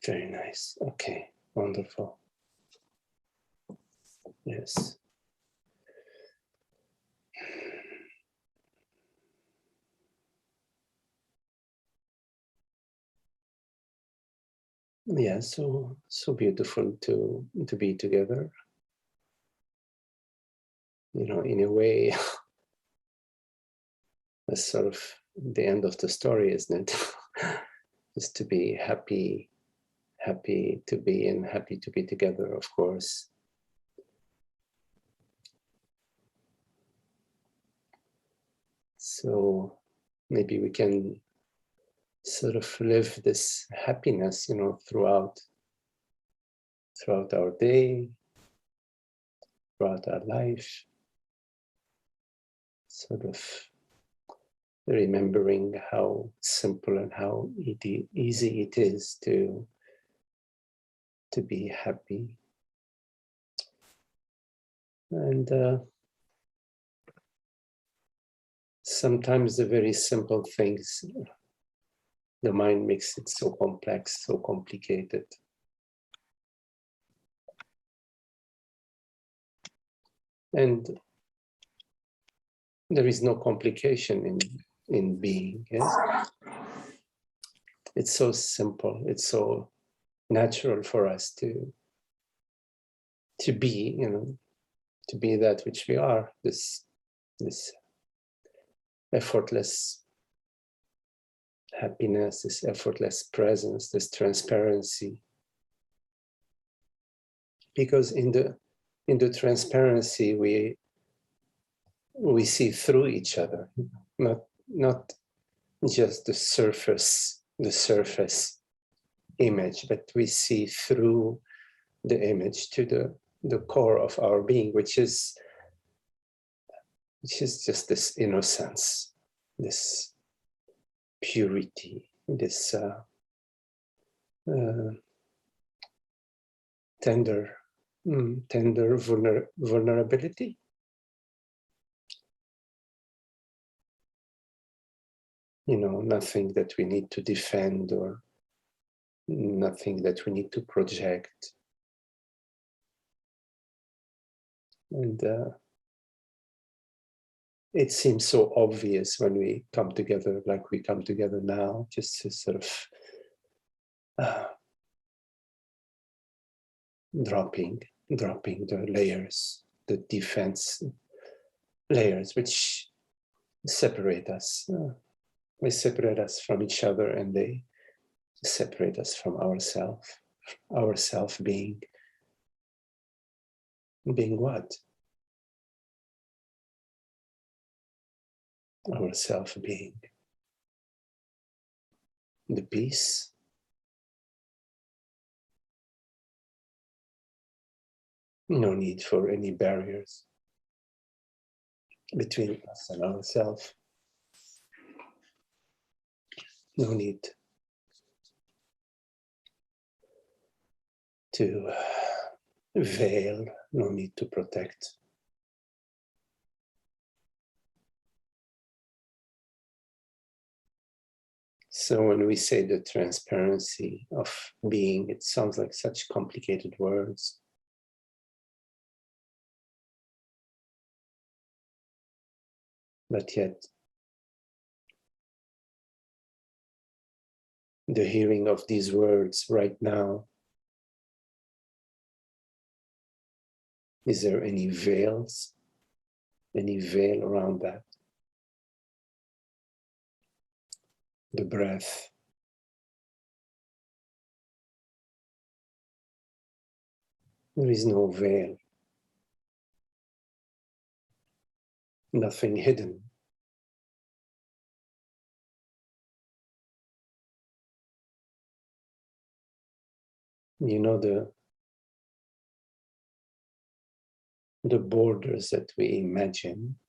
Very nice. Okay, wonderful. Yes. Yeah, so beautiful to be together. You know, in a way, that's sort of the end of the story, isn't it? Just to be happy to be and happy to be together, of course. So maybe we can sort of live this happiness, you know, throughout our day, throughout our life, sort of remembering how simple and how easy it is to be happy. And sometimes the very simple things, the mind makes it so complex, so complicated. And there is no complication in being. Yes? It's so simple. It's so natural for us to be, you know, to be that which we are. This effortless happiness, this effortless presence, this transparency. Because in the transparency we see through each other, not just the surface image, but we see through the image to the core of our being, which is just this innocence, this purity, this tender vulnerability. You know, nothing that we need to defend or nothing that we need to project. And it seems so obvious when we come together, like we come together now, just to sort of dropping the layers, the defense layers, which separate us. They separate us from each other, and they separate us from ourself being what? Ourself being the peace, no need for any barriers between us and ourselves. No need to veil, no need to protect. So when we say the transparency of being, it sounds like such complicated words. But yet, the hearing of these words right now, is there any veil around that? The breath, there is no veil, nothing hidden. You know, the borders that we imagine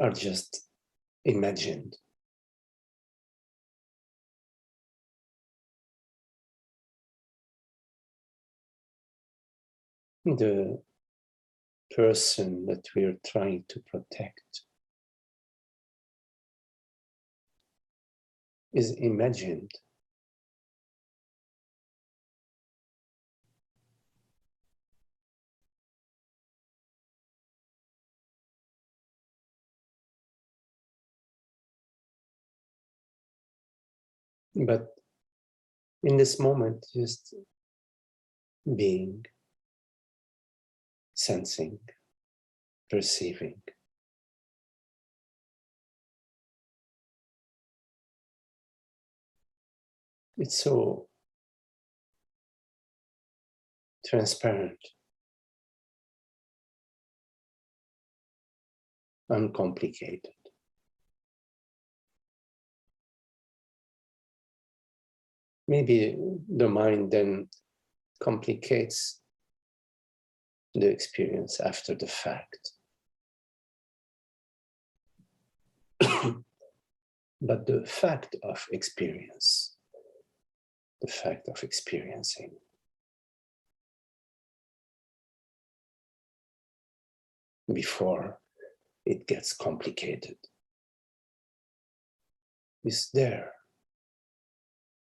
are just imagined. The person that we are trying to protect is imagined. But in this moment, just being, sensing, perceiving. It's so transparent, uncomplicated. Maybe the mind then complicates the experience after the fact. But the fact of experience, the fact of experiencing, before it gets complicated, is there,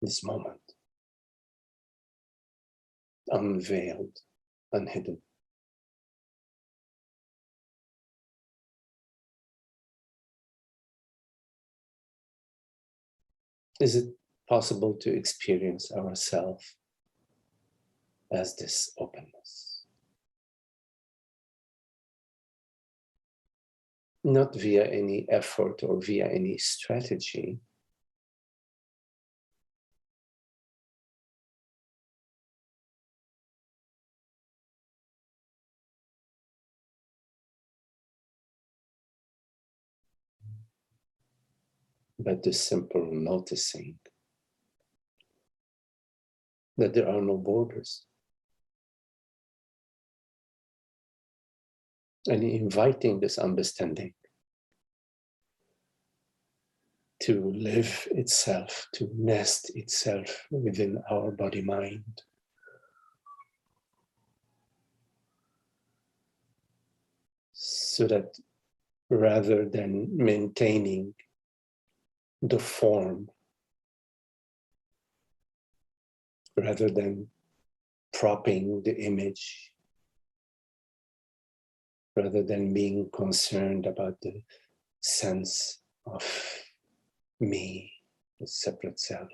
this moment, unveiled, unhidden. Is it possible to experience ourselves as this openness? Not via any effort or via any strategy, but the simple noticing that there are no borders, and inviting this understanding to live itself, to nest itself within our body-mind. So that rather than maintaining the form, rather than propping the image, rather than being concerned about the sense of me, the separate self,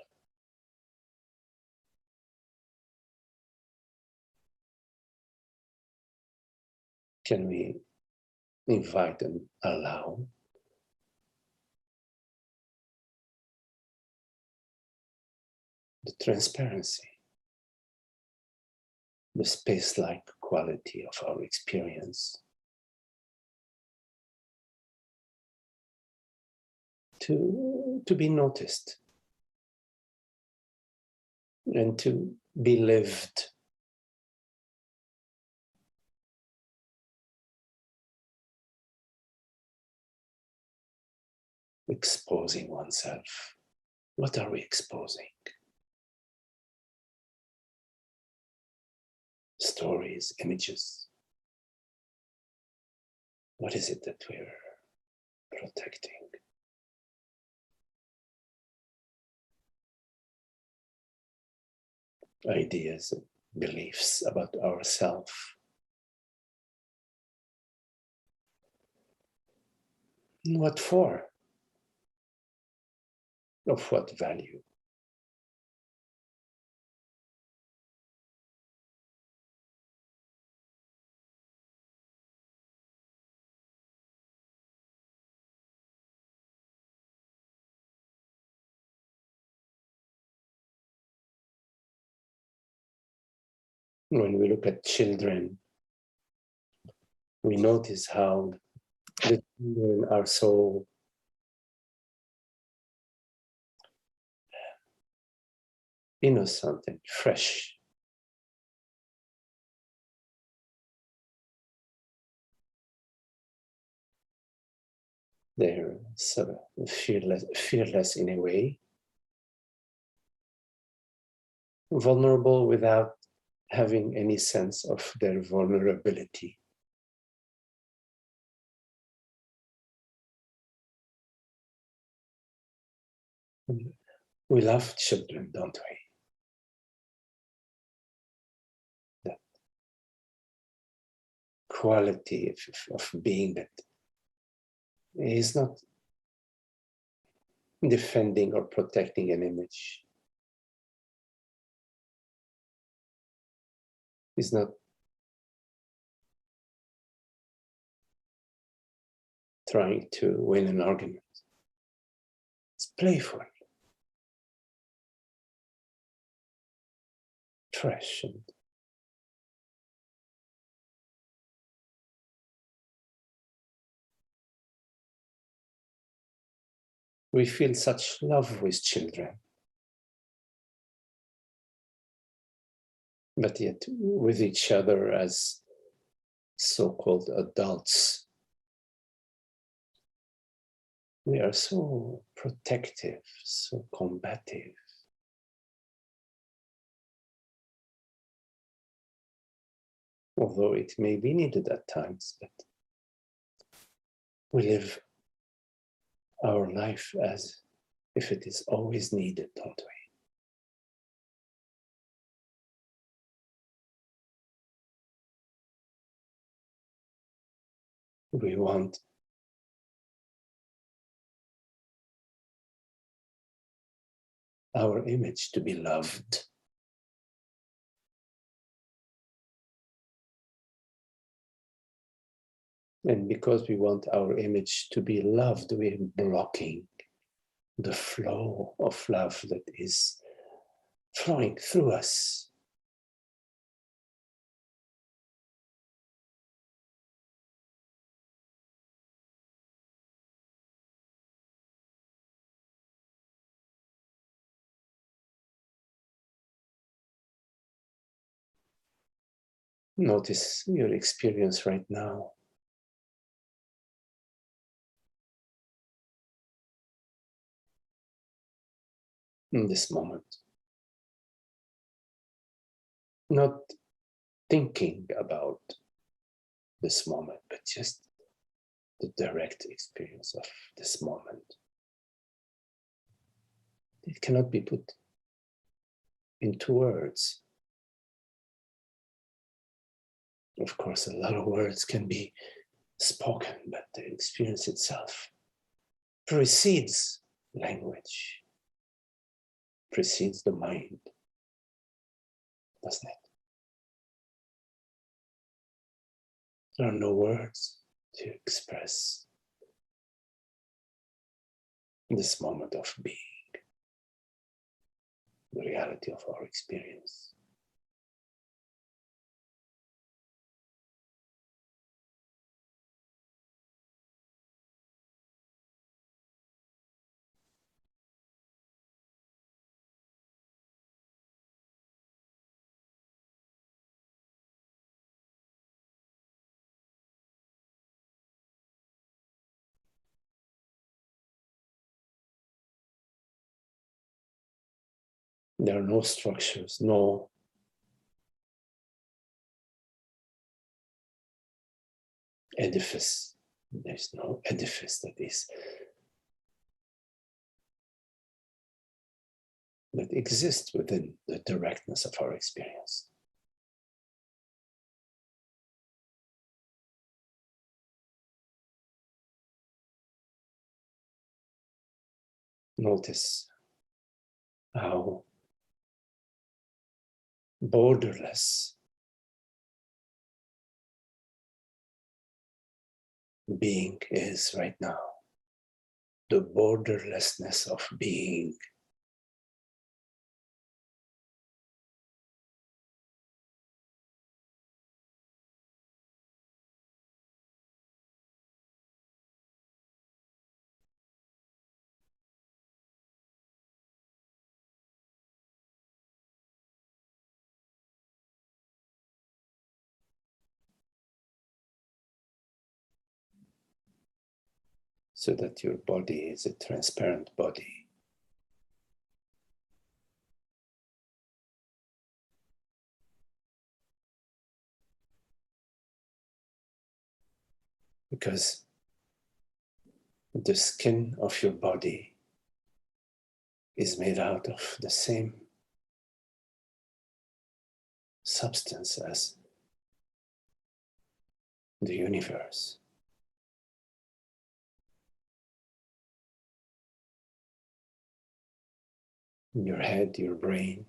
can we invite and allow the transparency, the space-like quality of our experience to be noticed and to be lived. Exposing oneself. What are we exposing? Stories, images. What is it that we're protecting? Ideas, beliefs about ourselves. What for? Of what value? When we look at children, we notice how the children are so innocent and fresh. They're so fearless in a way, vulnerable without having any sense of their vulnerability. We love children, don't we? That quality of being that is not defending or protecting an image, is not trying to win an argument. It's playful, fresh, and we feel such love with children. But yet with each other as so-called adults, we are so protective, so combative. Although it may be needed at times, but we live our life as if it is always needed, don't we? We want our image to be loved. And because we want our image to be loved, we're blocking the flow of love that is flowing through us. Notice your experience right now. In this moment. Not thinking about this moment, but just the direct experience of this moment. It cannot be put into words. Of course, a lot of words can be spoken, but the experience itself precedes language, precedes the mind, doesn't it? There are no words to express this moment of being, the reality of our experience. There are no structures, no edifice. There's no edifice that exists within the directness of our experience. Notice how borderless being is right now. The borderlessness of being. So that your body is a transparent body. Because the skin of your body is made out of the same substance as the universe. Your head, your brain,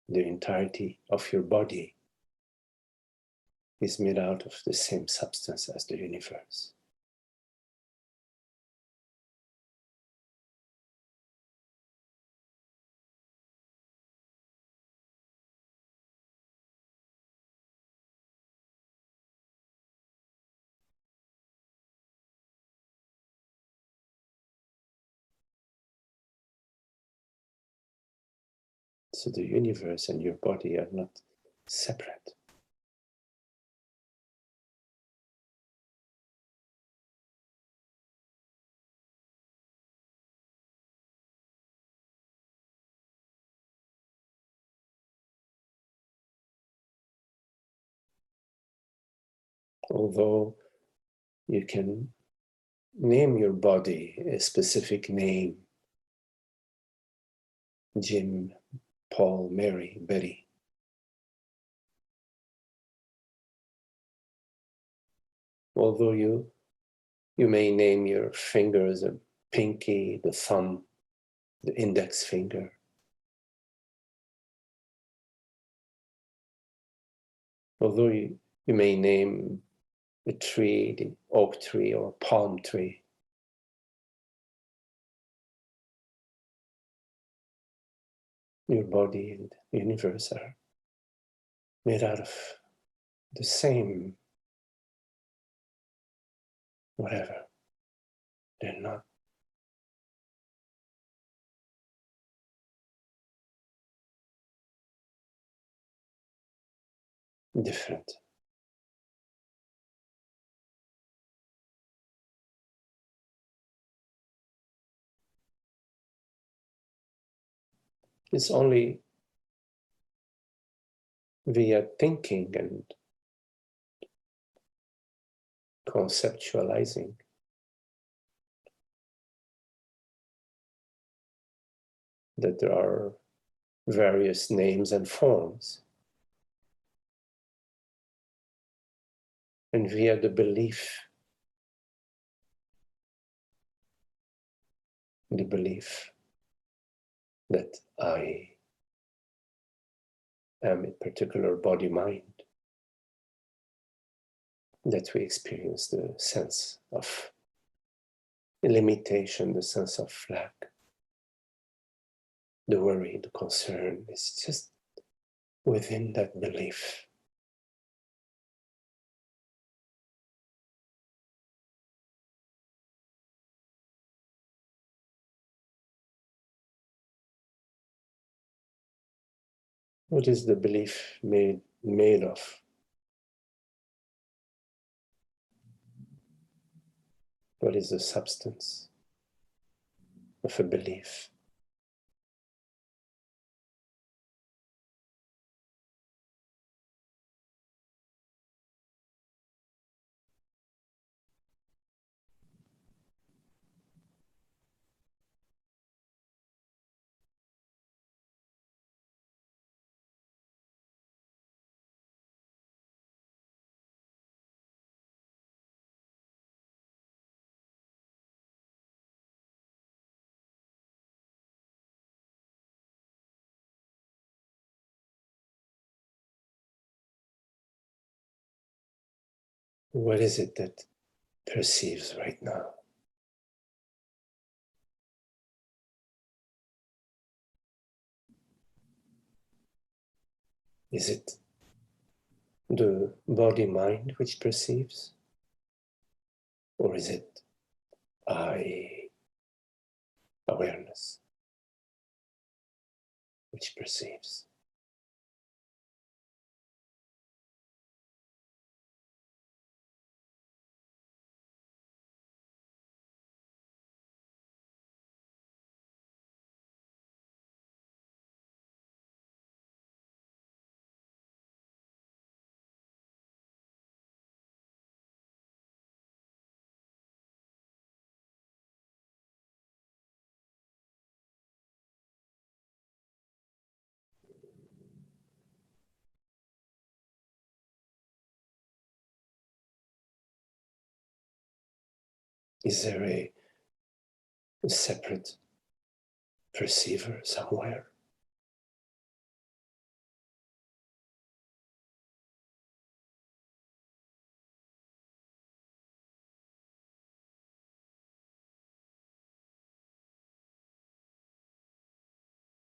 the entirety of your body is made out of the same substance as the universe. So the universe and your body are not separate. Although you can name your body a specific name, Jim, Paul, Mary, Betty. Although you may name your fingers a pinky, the thumb, the index finger. Although you may name a tree, the oak tree or palm tree. Your body and the universe are made out of the same whatever. They're not different. It's only via thinking and conceptualizing that there are various names and forms. And via the belief that I am a particular body-mind, that we experience the sense of limitation, the sense of lack, the worry, the concern. It's just within that belief. What is the belief made of? What is the substance of a belief? What is it that perceives right now? Is it the body-mind which perceives? Or is it I, awareness, which perceives? Is there a separate perceiver somewhere?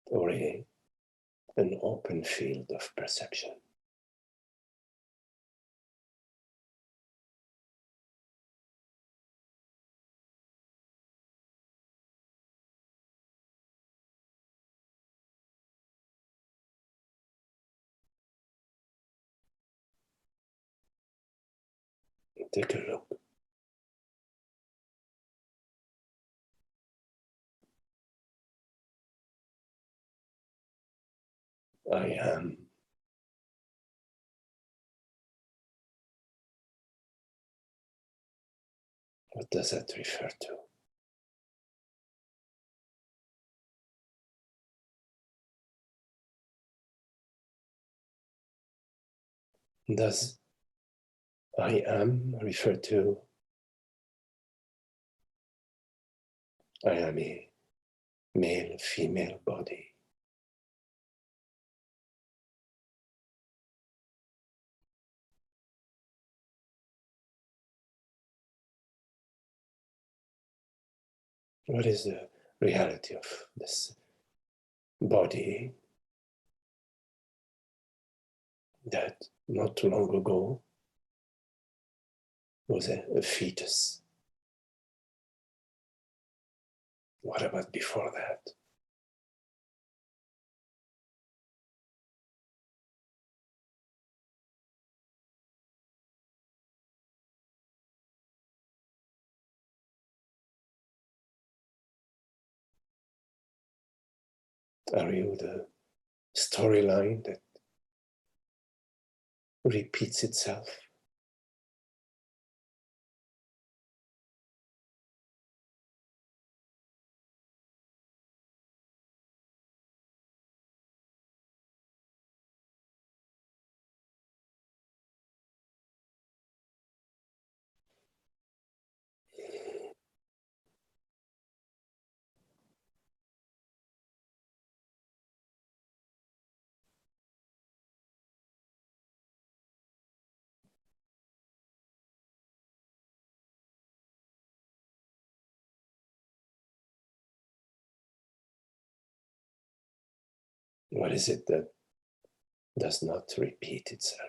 Or an open field of perception? Take a look. I am. What does that refer to? Does I am refer to I am a male, female body? What is the reality of this body that not long ago was a fetus? What about before that? Are you the storyline that repeats itself? What is it that does not repeat itself?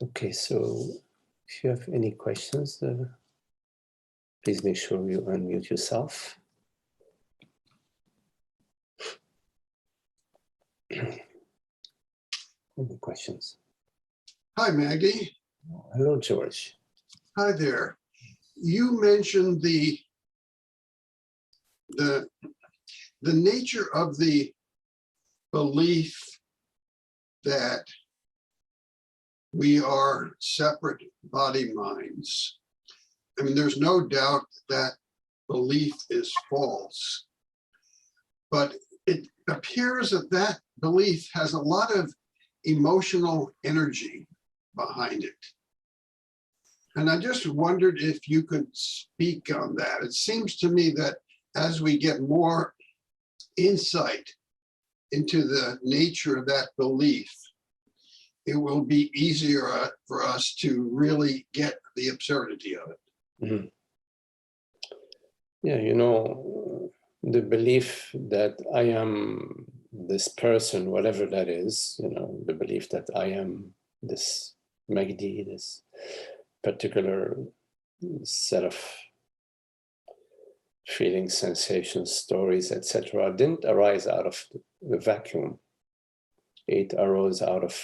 Okay, so if you have any questions, please make sure you unmute yourself. Any questions? Hi, Magdi. Hello, George. Hi there. You mentioned the nature of the belief that we are separate body minds. I mean, there's no doubt that belief is false, but it appears that that belief has a lot of emotional energy behind it. And I just wondered if you could speak on that. It seems to me that as we get more insight into the nature of that belief, it will be easier for us to really get the absurdity of it. Mm-hmm. Yeah, the belief that I am this person, whatever that is, the belief that I am this Magdi, this particular set of feelings, sensations, stories, etc., didn't arise out of the vacuum. It arose out of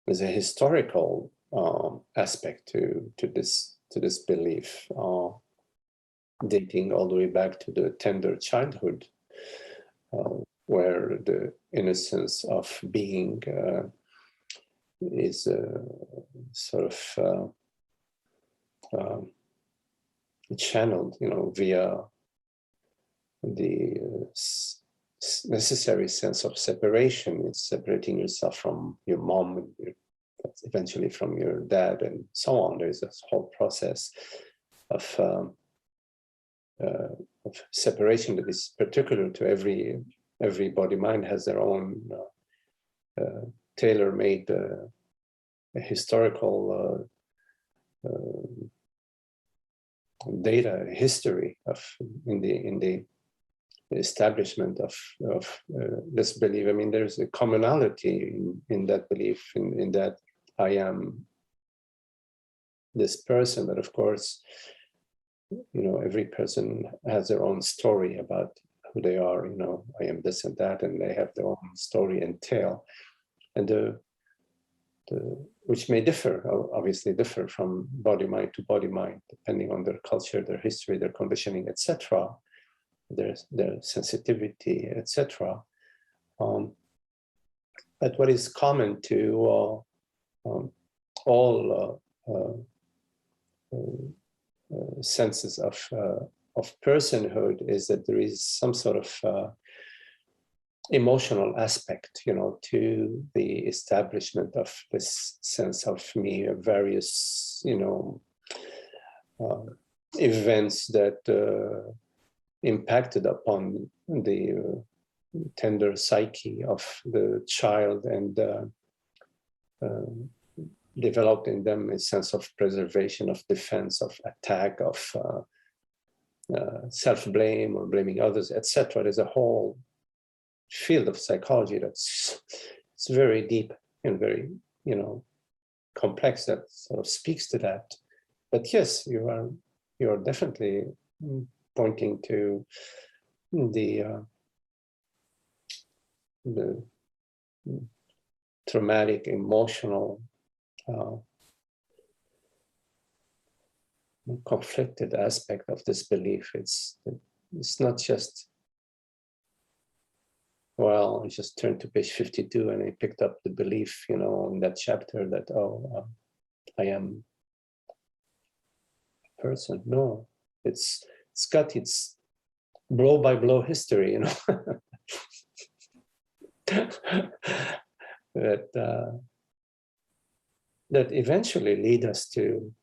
there's a historical aspect to this belief, dating all the way back to the tender childhood, where the innocence of being is sort of channeled, via the necessary sense of separation. It's separating yourself from your mom and eventually from your dad and so on. There's this whole process of separation that is particular to every body mind, has their own tailor-made historical data history of in the establishment of this belief. I mean, there's a commonality in that belief, in that I am this person, but of course, every person has their own story about who they are. I am this and that, and they have their own story and tale, and which may obviously differ from body mind to body mind, depending on their culture, their history, their conditioning, etc., their sensitivity, etc. But what is common to all senses of personhood is that there is some sort of emotional aspect, to the establishment of this sense of me, various, events that impacted upon the tender psyche of the child and developed in them a sense of preservation, of defense, of attack, of self-blame or blaming others, etc. There's a whole field of psychology it's very deep and very complex, that sort of speaks to that. But yes, you are definitely pointing to the traumatic, emotional, conflicted aspect of this belief. It's not just, well, I just turned to page 52 and I picked up the belief, in that chapter that, I am a person. No, it's got its blow by blow history, that eventually lead us to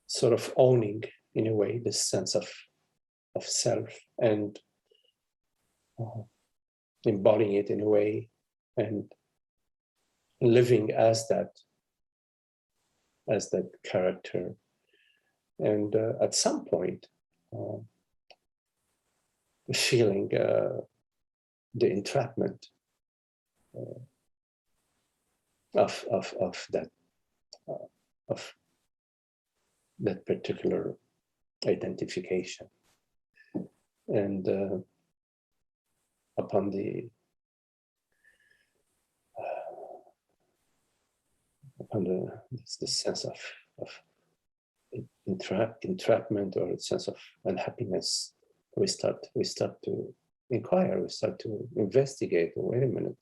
sort of owning, in a way, this sense of self and embodying it in a way and living as that character. And at some point, feeling the entrapment of that particular identification, and upon the sense of entrapment or a sense of unhappiness, we start to inquire, we start to investigate. Wait a minute,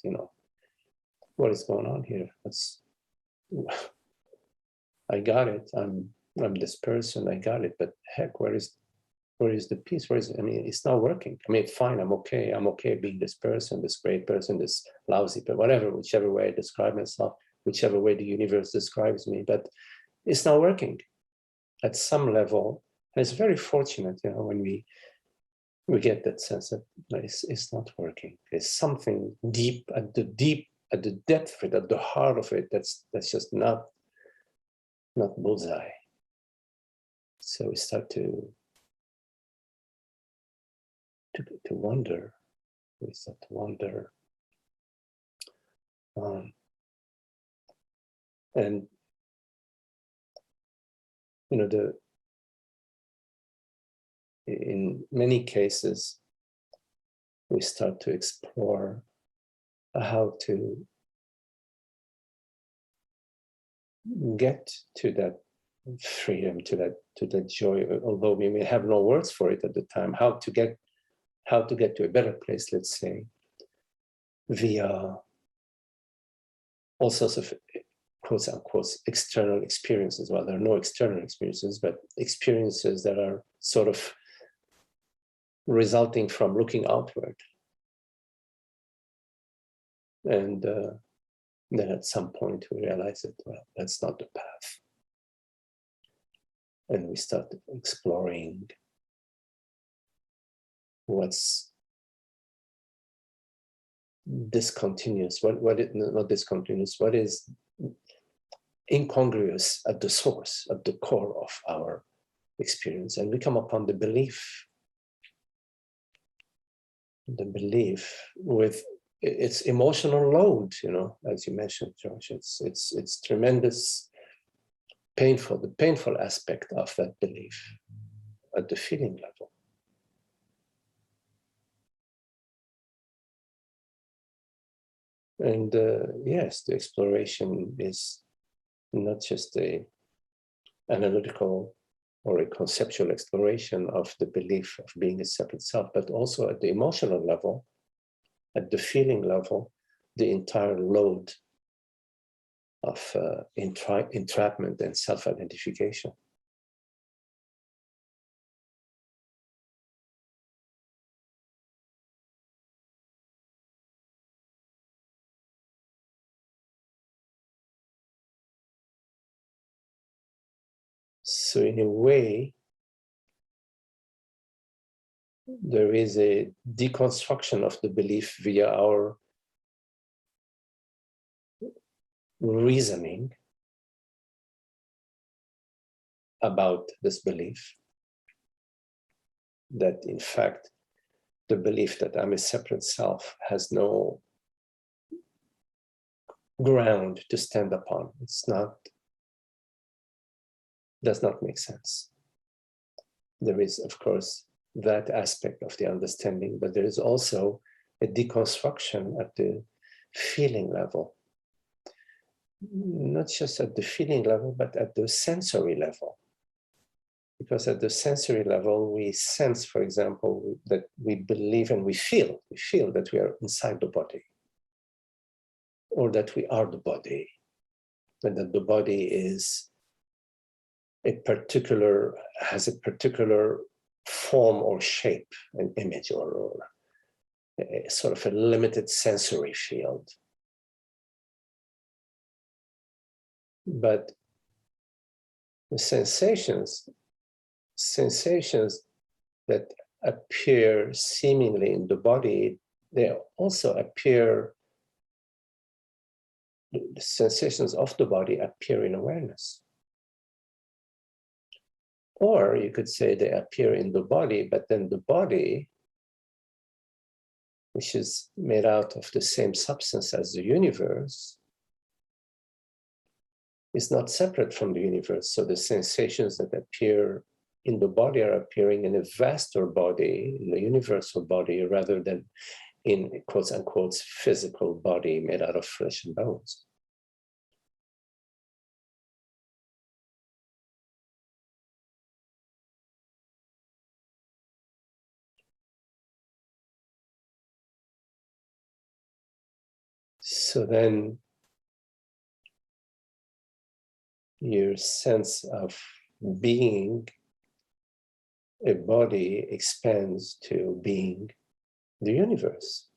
what is going on here? I got it. I'm this person. I got it. But heck, where is the peace? Where is it? I mean, it's not working. I mean, fine. I'm okay. I'm okay being this person, this great person, this lousy, but whatever, whichever way I describe myself, whichever way the universe describes me. But it's not working. At some level, and it's very fortunate, when we get that sense that it's not working. There's something deep at the depth of it, at the heart of it, that's just not bullseye. So we start to wonder. We start to wonder, and in many cases, we start to explore how to get to that freedom, to that joy, although we may have no words for it at the time, how to get to a better place, let's say, via all sorts of quotes unquote external experiences. Well, there are no external experiences, but experiences that are sort of resulting from looking outward. And then at some point we realize that, well, that's not the path. And we start exploring what's discontinuous, not discontinuous, what is incongruous at the source, at the core of our experience. And we come upon the belief with its emotional load, as you mentioned, George. It's tremendous, the painful aspect of that belief at the feeling level. And yes, the exploration is not just a analytical or a conceptual exploration of the belief of being a separate self, but also at the emotional level, at the feeling level, the entire load of entrapment and self-identification. So in a way, there is a deconstruction of the belief via our reasoning about this belief, that in fact, the belief that I'm a separate self has no ground to stand upon. Does not make sense. There is, of course, that aspect of the understanding, but there is also a deconstruction at the feeling level. Not just at the feeling level, but at the sensory level. Because at the sensory level, we sense, for example, that we believe and we feel that we are inside the body, or that we are the body, and that the body has a particular form or shape, an image, or a sort of a limited sensory field. But the sensations that appear seemingly in the body, they also appear, the sensations of the body appear in awareness. Or you could say they appear in the body, but then the body, which is made out of the same substance as the universe, is not separate from the universe. So the sensations that appear in the body are appearing in a vaster body, in the universal body, rather than in quotes unquote physical body made out of flesh and bones. So then your sense of being a body expands to being the universe.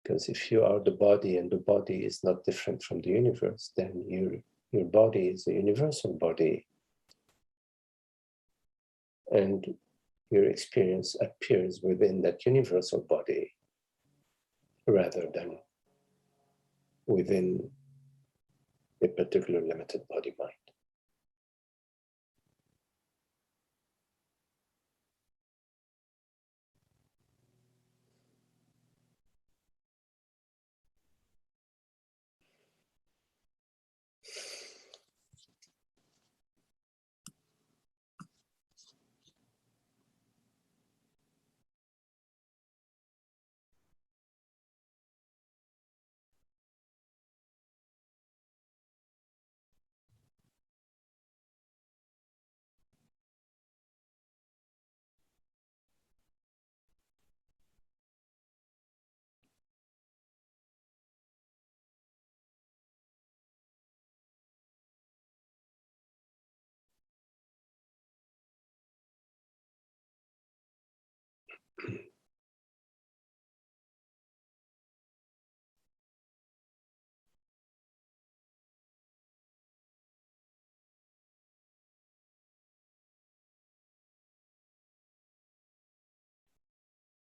Because if you are the body and the body is not different from the universe, then your body is a universal body. And your experience appears within that universal body rather than within a particular limited body mind.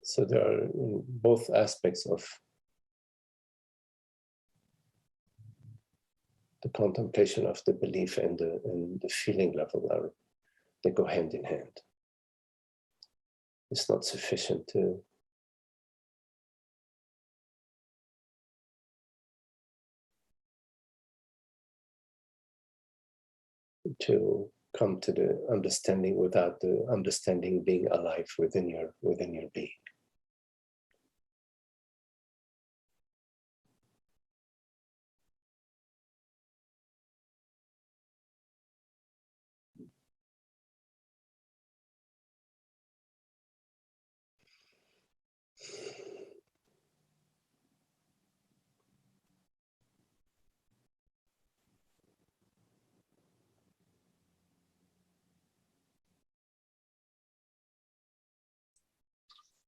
So there are both aspects of the contemplation of the belief and the feeling level they go hand in hand. It's not sufficient to come to the understanding without the understanding being alive within your being.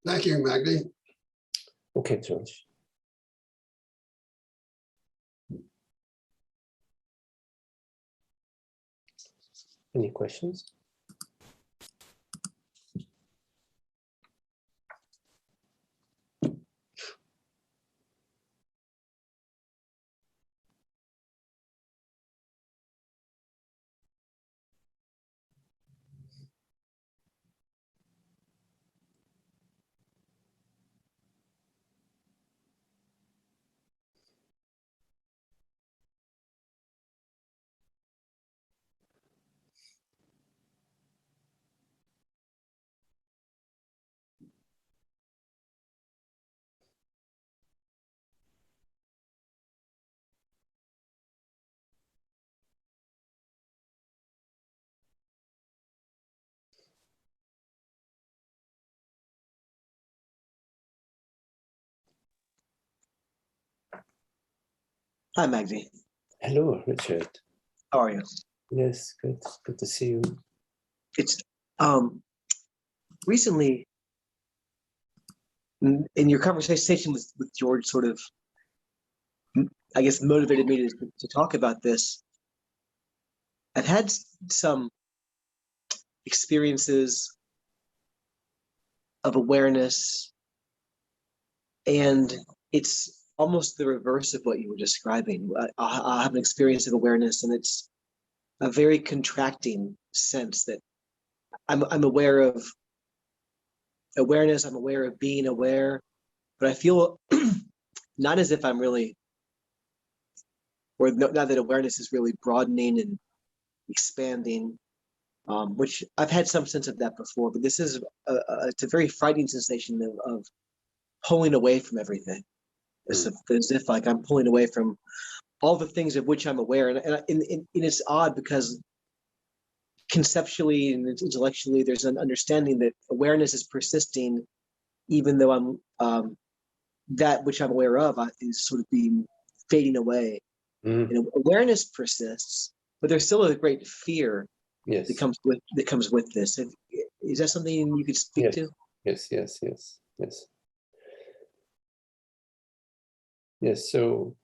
Thank you, Magdi. Okay, George. Any questions? Hi, Magdi. Hello, Richard. How are you? Yes, good. Good to see you. It's recently in your conversation with George, sort of, I guess, motivated me to talk about this. I've had some experiences of awareness, and it's almost the reverse of what you were describing. I'll have an experience of awareness, and it's a very contracting sense that I'm aware of awareness, I'm aware of being aware, but I feel not as if I'm really, or not that awareness is really broadening and expanding, which I've had some sense of that before, but this is it's a very frightening sensation of pulling away from everything, as if like I'm pulling away from all the things of which I'm aware, and it's odd because conceptually and intellectually there's an understanding that awareness is persisting even though I'm that which I'm aware of is sort of being fading away. Mm. And awareness persists, but there's still a great fear Yes. that comes with this. Is that something you could speak Yes. to? Yes, yes, yes, yes. Yes, so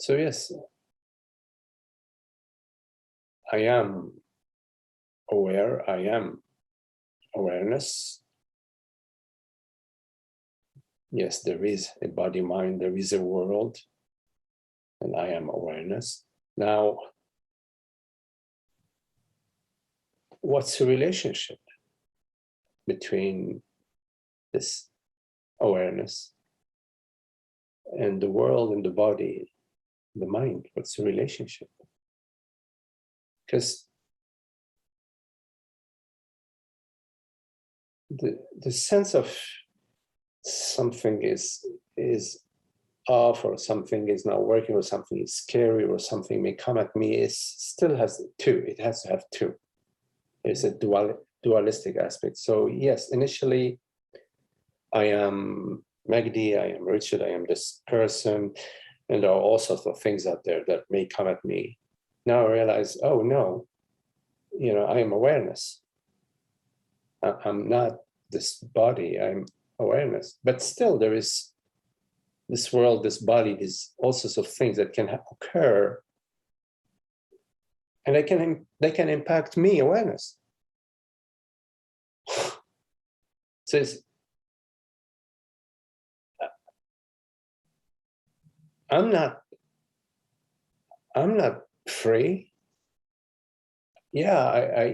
yes, I am aware, I am awareness. Yes, there is a body mind, there is a world, and I am awareness. Now, what's the relationship between this awareness and the world and the body, the mind? What's the relationship? Because the sense of something is off, or something is not working, or something is scary, or something may come at me, still has two. It has to have two. There's a dualistic aspect. So yes, initially I am Magdi, I am Richard, I am this person, and there are all sorts of things out there that may come at me. Now I realize, oh no, I am awareness. I'm not this body, I'm awareness. But still there is this world, this body, these all sorts of things that can occur, and they can impact me, awareness. So I'm not free. Yeah,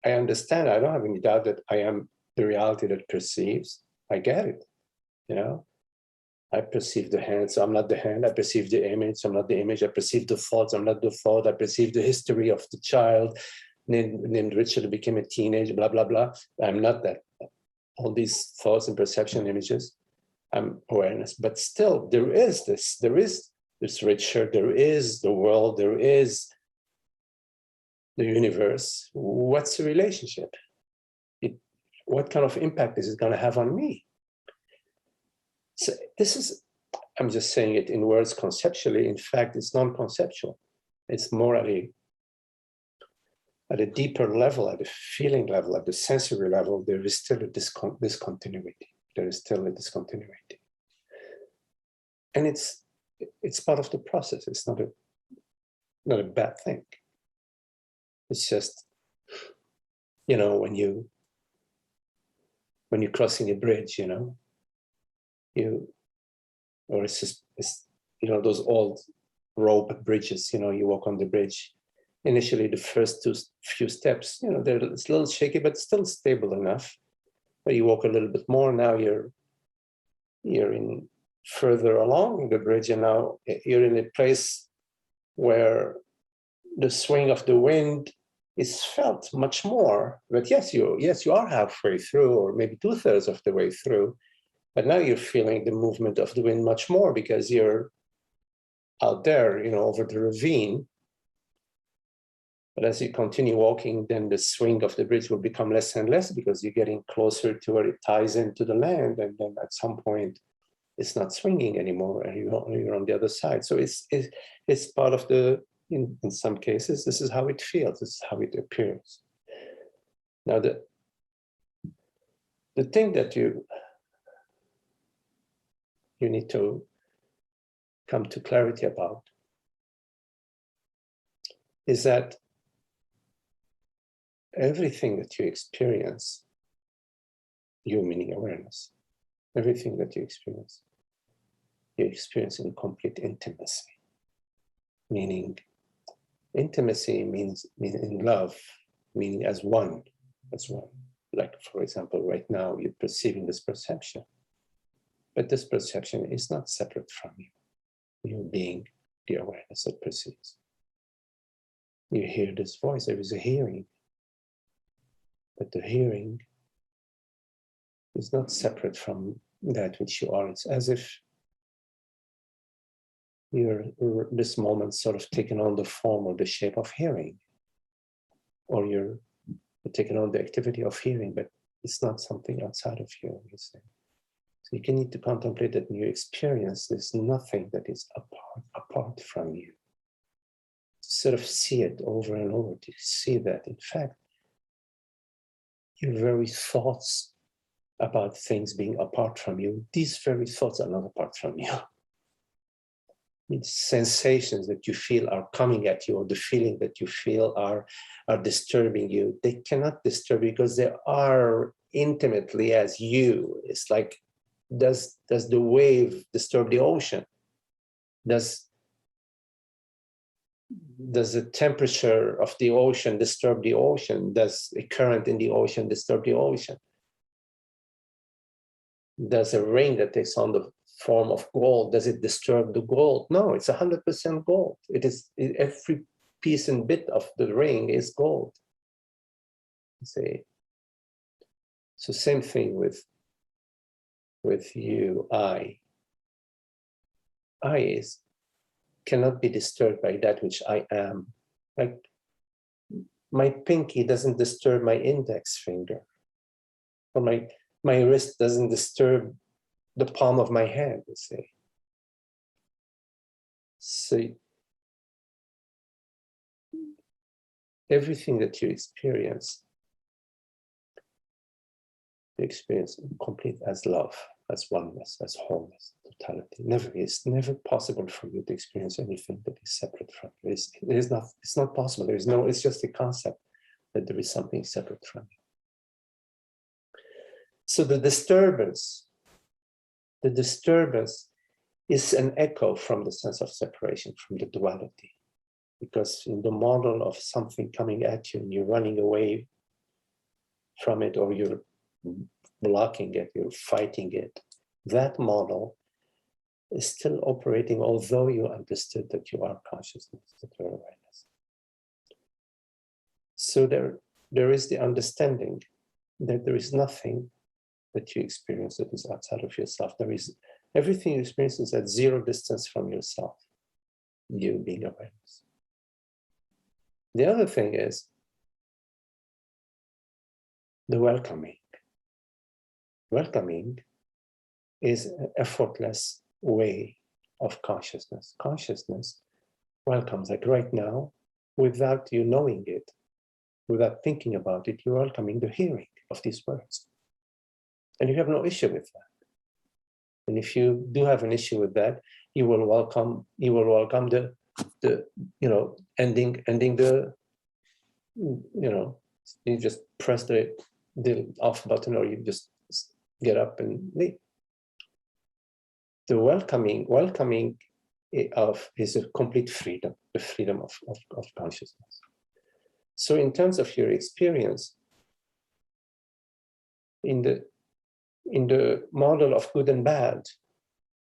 I understand. I don't have any doubt that I am the reality that perceives. I get it. I perceive the hand, so I'm not the hand. I perceive the image, so I'm not the image. I perceive the thoughts, I'm not the thought. I perceive the history of the child named Richard, became a teenager, blah, blah, blah. I'm not that. All these thoughts and perception images, I'm awareness. But still, there is this Richard, there is the world, there is the universe. What's the relationship? What kind of impact is it going to have on me? So this is, I'm just saying it in words conceptually. In fact, it's non-conceptual. It's more at a deeper level, at a feeling level, at the sensory level. There is still a discontinuity. There is still a discontinuity. And it's part of the process. It's not a bad thing. It's just, when you're crossing a bridge, or it's those old rope bridges, you walk on the bridge. Initially, the first few steps, it's a little shaky, but still stable enough. But you walk a little bit more, now you're in further along the bridge, and now you're in a place where the swing of the wind is felt much more. But yes, you are halfway through, or maybe 2/3 of the way through. But now you're feeling the movement of the wind much more because you're out there, over the ravine. But as you continue walking, then the swing of the bridge will become less and less because you're getting closer to where it ties into the land. And then at some point, it's not swinging anymore, and you're on the other side. So it's part of in some cases, this is how it feels. This is how it appears. Now, the thing that you need to come to clarity about is that everything that you experience, you meaning awareness, everything that you experience in complete intimacy. Meaning, intimacy means in love, meaning as one. Like, for example, right now you're perceiving this perception, but this perception is not separate from you. You being the awareness that perceives. You hear this voice, there is a hearing, but the hearing is not separate from that which you are. It's as if you're this moment sort of taking on the form or the shape of hearing, or you're taking on the activity of hearing, but It's not something outside of you, you see. So you can need to contemplate that in your experience, there's nothing that is apart from you. Sort of see it over and over, to see that, in fact, your very thoughts about things being apart from you, these very thoughts are not apart from you. It's sensations that you feel are coming at you, or the feeling that you feel are disturbing you. They cannot disturb you because they are intimately as you. It's like, does the wave disturb the ocean? Does the temperature of the ocean disturb the ocean? Does a current in the ocean disturb the ocean? Does a ring that takes on the form of gold, does it disturb the gold? No, it's 100% gold. Every piece and bit of the ring is gold. See? So same thing with you, I cannot be disturbed by that which I am. Like, my pinky doesn't disturb my index finger, or my wrist doesn't disturb the palm of my hand, you see. So everything that you experience complete as love, as oneness, as wholeness, totality. It's never possible for you to experience anything that is separate from you. It's not possible. It's just a concept that there is something separate from you. So the disturbance is an echo from the sense of separation, from the duality. Because in the model of something coming at you and you're running away from it, or you're blocking it, you're fighting it, that model is still operating, although you understood that you are consciousness, that you're awareness. So there is the understanding that there is nothing that you experience that is outside of yourself. Everything you experience is at zero distance from yourself, you being awareness. The other thing is the welcoming. Welcoming is an effortless way of consciousness. Consciousness welcomes, like right now, without you knowing it, without thinking about it, you're welcoming the hearing of these words. And you have no issue with that. And if you do have an issue with that, you will welcome the ending the, you just press the off button, or you just get up and leave. The welcoming is a complete freedom, the freedom of consciousness. So in terms of your experience, in the model of good and bad,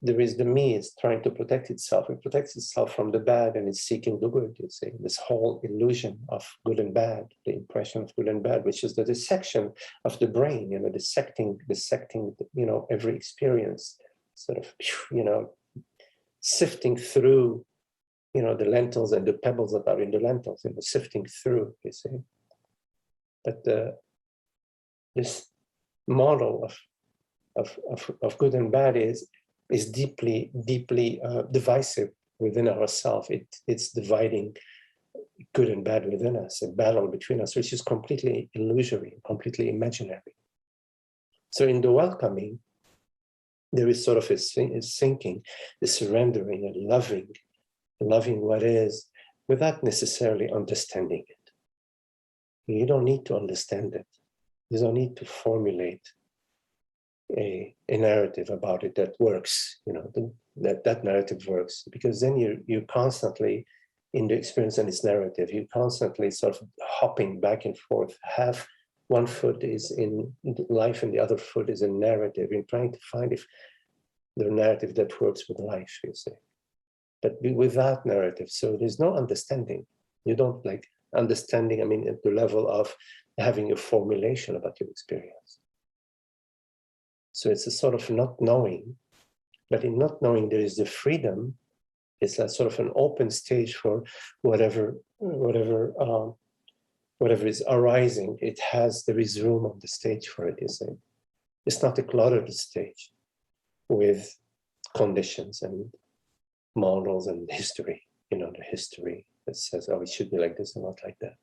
there is the me is trying to protect itself. It protects itself from the bad and it's seeking the good, you see. This whole illusion of good and bad, the impression of good and bad, which is the dissection of the brain, dissecting, every experience, sort of, sifting through, the lentils and the pebbles that are in the lentils, sifting through, you see. But this model of good and bad is deeply divisive within ourselves. It's dividing good and bad within us, a battle between us, which is completely illusory, completely imaginary. So in the welcoming, there is sort of a sinking, a surrendering, and loving what is, without necessarily understanding it. You don't need to understand it. You don't need to formulate a narrative about it that works, that narrative works, because then you're constantly in the experience and its narrative. You're constantly sort of hopping back and forth. One foot is in life and the other foot is in narrative. You're trying to find if the narrative that works with life, you say. But without narrative, so there's no understanding. You don't understanding, at the level of having a formulation about your experience. So it's a sort of not knowing, but in not knowing there is the freedom. It's a sort of an open stage for whatever whatever is arising, there is room on the stage for it, you see. It's not a cluttered stage with conditions and models and history, the history that says, oh, it should be like this and not like that.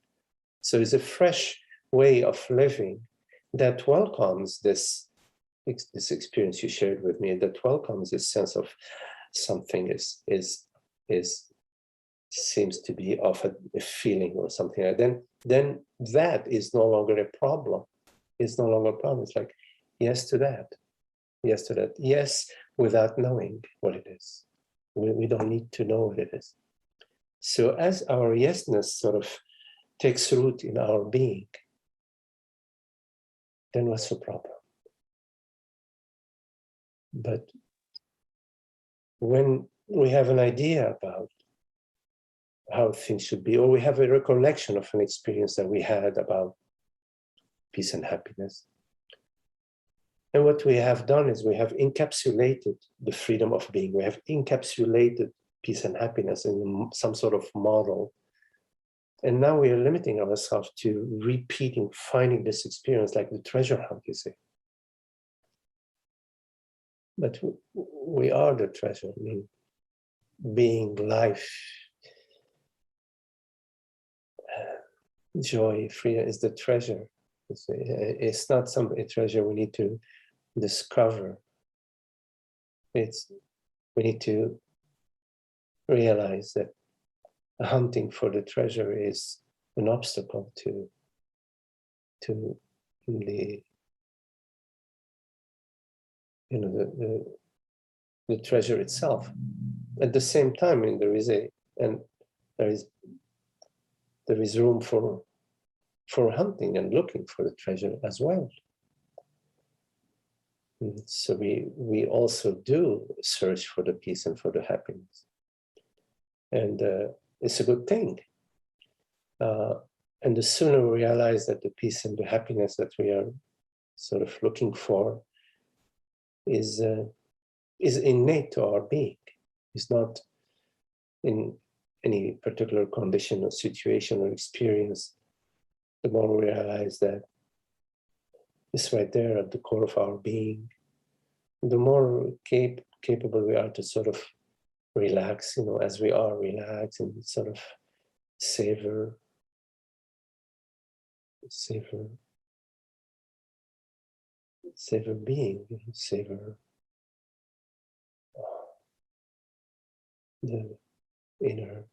So it's a fresh way of living that welcomes this experience you shared with me, that welcomes this sense of something seems to be of a feeling or something like that. Then that is no longer a problem. It's no longer a problem. It's like, yes to that. Yes to that. Yes, without knowing what it is. We don't need to know what it is. So as our yesness sort of takes root in our being, then what's the problem? But when we have an idea about how things should be, or we have a recollection of an experience that we had about peace and happiness, and what we have done is we have encapsulated the freedom of being. We have encapsulated peace and happiness in some sort of model. And now we are limiting ourselves to repeating, finding this experience like the treasure hunt, you see. But we are the treasure. I mean, being, life, joy, freedom is the treasure. It's not a treasure we need to discover. We need to realize that hunting for the treasure is an obstacle to the treasure itself. At the same time, there is room for hunting and looking for the treasure as well. And so we also do search for the peace and for the happiness, and it's a good thing. And the sooner we realize that the peace and the happiness that we are sort of looking for is innate to our being. It's not in any particular condition or situation or experience. The more we realize that it's right there at the core of our being, the more capable we are to sort of relax, as we are relaxed, and sort of savor being, savor the inner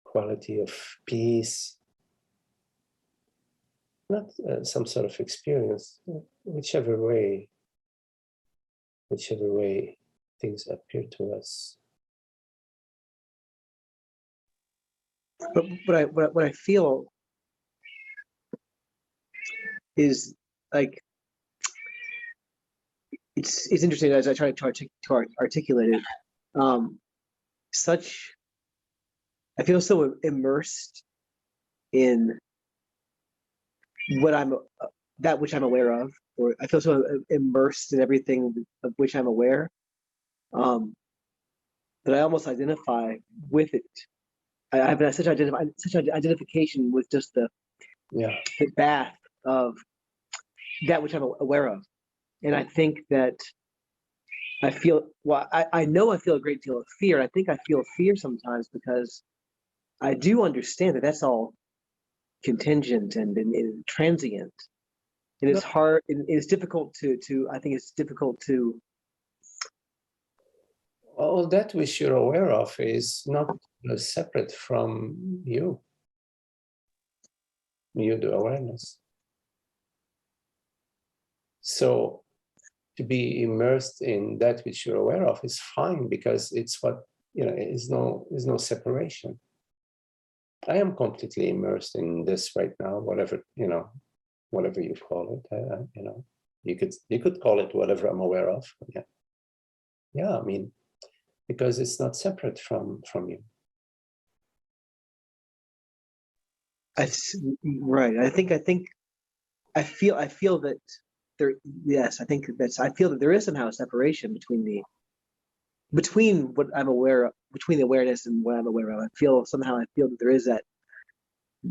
quality of peace, not some sort of experience, whichever way things appear to us. But what I feel is like it's interesting as I try to articulate it. I feel so immersed in that which I'm aware of, or I feel so immersed in everything of which I'm aware, that I almost identify with it. I have such identification with just the bath of that which I'm aware of. And I think that I know I feel a great deal of fear. I think I feel fear sometimes because I do understand that that's all contingent and transient. And it's hard, and it's difficult I think it's difficult to. All that which you're aware of is not separate from you, the awareness. So to be immersed in that which you're aware of is fine, because it's what, is no separation. I am completely immersed in this right now, whatever you call it. You could call it whatever I'm aware of. Yeah. I mean, because it's not separate from you. Right. I feel that there. Yes, I feel that there is somehow a separation between what I'm aware of, between the awareness and what I'm aware of. I feel that there is that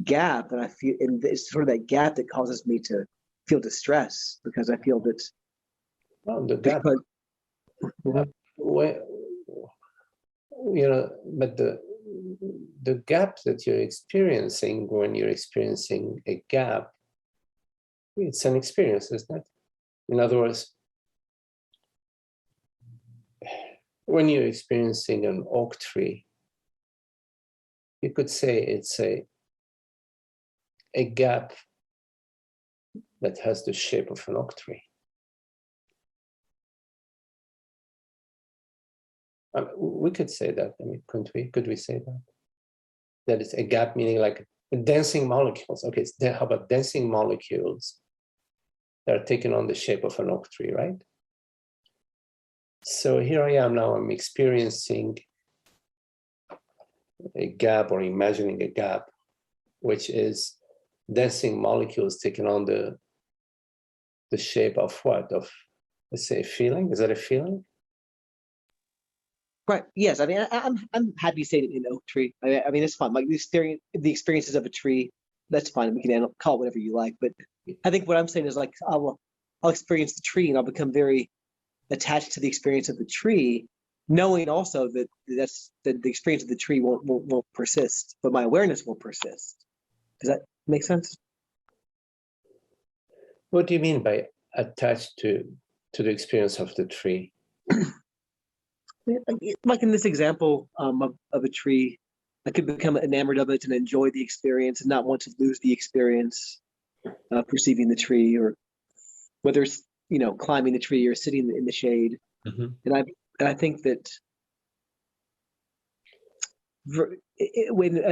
gap, and I feel, and it's sort of that gap that causes me to feel distress, because I feel that Well, the gap, because, where, but the gap that you're experiencing when you're experiencing a gap, it's an experience, isn't it? In other words, when you're experiencing an oak tree, you could say it's a gap that has the shape of an oak tree. We could say that. I mean, couldn't we? Could we say that? That it's a gap, meaning like dancing molecules. Okay, how about dancing molecules that are taken on the shape of an oak tree, right? So here I am now, I'm experiencing a gap, or imagining a gap, which is dancing molecules taken on the shape of what? Of, let's say, a feeling? Is that a feeling? right? Yes, I mean, I'm happy to say it in oak tree. I mean, it's fine. Like the experiences of a tree, that's fine. We can call it whatever you like. But I think what I'm saying is, like, I'll experience the tree and I'll become very attached to the experience of the tree, knowing also that the experience of the tree won't persist, but my awareness will persist. Does that make sense? What do you mean by attached to the experience of the tree? Like in this example of a tree, I could become enamored of it and enjoy the experience and not want to lose the experience perceiving the tree, or whether it's climbing the tree or sitting in the shade. Mm-hmm. And I think that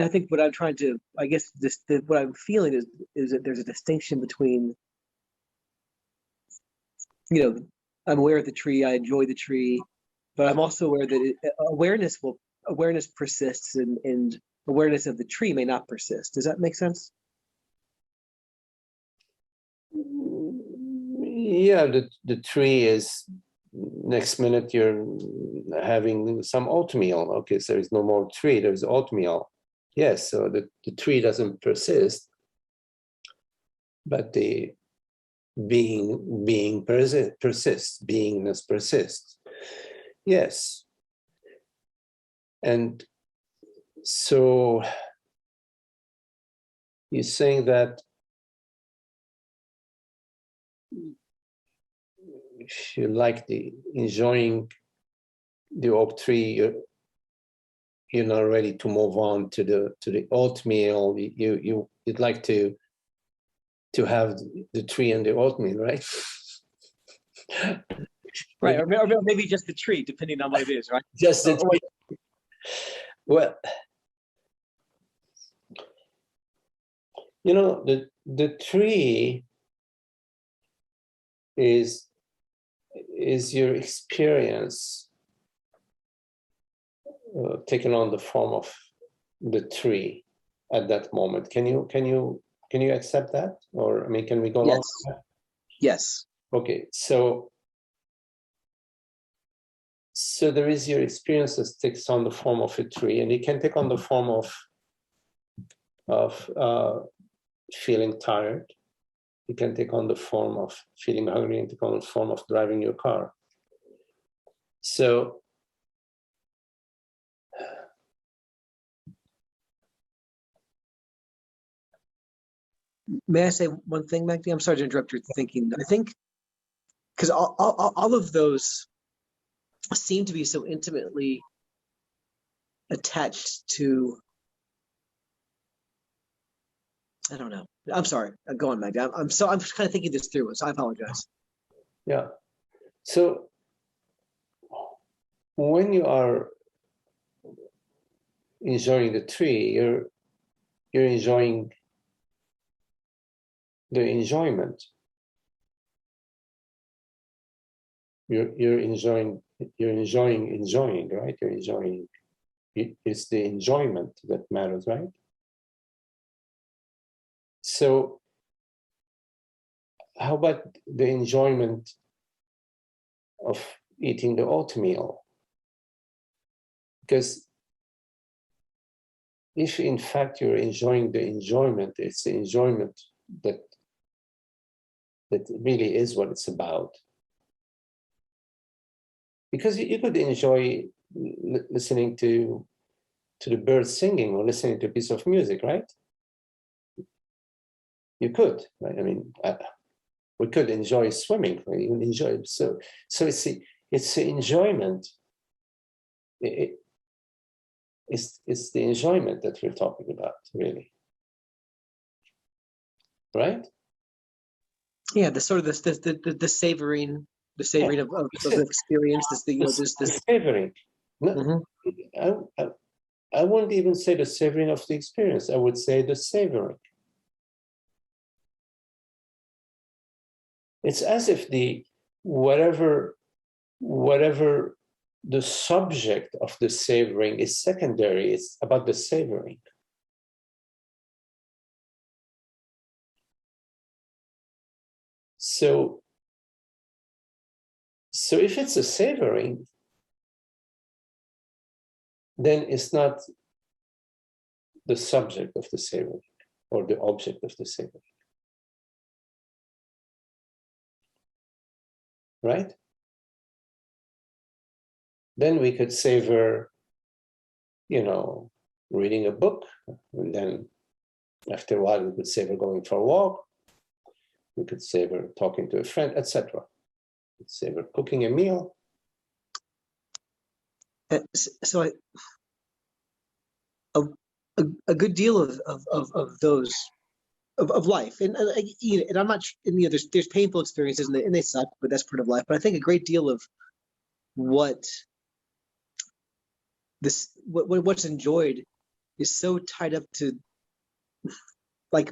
I think what I'm trying to, I guess what I'm feeling is that there's a distinction between, I'm aware of the tree, I enjoy the tree, but I'm also aware that awareness persists, and awareness of the tree may not persist. Does that make sense? Yeah, the tree is, next minute you're having some oatmeal. Okay, so there's no more tree, there's oatmeal. Yes, so the tree doesn't persist, but the being persists, beingness persists. Yes. And so you're saying that if you like enjoying the oak tree, you're not ready to move on to the oatmeal. You'd like to have the tree and the oatmeal, right? Right, or maybe just the tree, depending on what it is, right? Just the tree. Well, the tree is your experience taken on the form of the tree at that moment. Can you accept that? Or, I mean, can we go along with that? Yes. Okay, so there is your experience that takes on the form of a tree, and it can take on the form of feeling tired. It can take on the form of feeling hungry, and take on the form of driving your car. So May I say one thing, Magdi? I'm sorry to interrupt your thinking. I think because all of those seem to be so intimately attached to, I don't know. I'm sorry. Go on, Magdi. I'm kind of thinking this through, so I apologize. yeah. So when you are enjoying the tree, you're enjoying the enjoyment. You're enjoying, right? You're enjoying. It's the enjoyment that matters, right? So how about the enjoyment of eating the oatmeal? Because if in fact you're enjoying the enjoyment, it's the enjoyment that really is what it's about. Because you could enjoy listening to the birds singing or listening to a piece of music, right? You could, right? I mean, we could enjoy swimming, right? You enjoy it. So it's the enjoyment. It's the enjoyment that we're talking about, really, right? Yeah, the sort of the savoring, of experience. This The savoring. No, Mhm. I wouldn't even say the savoring of the experience. I would say the savoring. It's as if the whatever the subject of the savoring is secondary. It's about the savoring. So if it's a savoring, then it's not the subject of the savoring or the object of the savoring. Right? Then we could savor, reading a book, and then after a while we could savor going for a walk. We could savor talking to a friend, etc. We could savor cooking a meal. So a good deal of those of life, and I'm not, there's painful experiences and they suck, but that's part of life. But I think a great deal of what's enjoyed is so tied up to, like,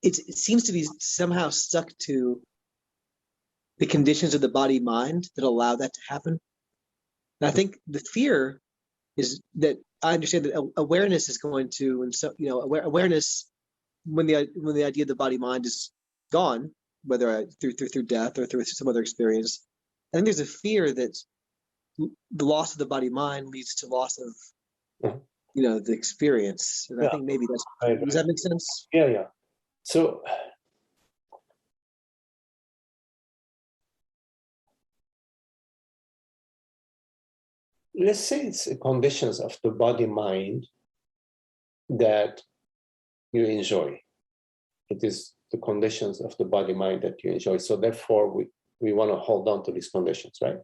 it seems to be somehow stuck to the conditions of the body mind that allow that to happen. And I think the fear is that I understand that awareness is going to, and so awareness, when the idea of the body mind is gone, whether through death or through some other experience, I think there's a fear that the loss of the body mind leads to loss of the experience. And I think maybe that's, does that make sense? Yeah. So let's say it's conditions of the body mind that you enjoy. It is the conditions of the body mind that you enjoy. So therefore we want to hold on to these conditions, right?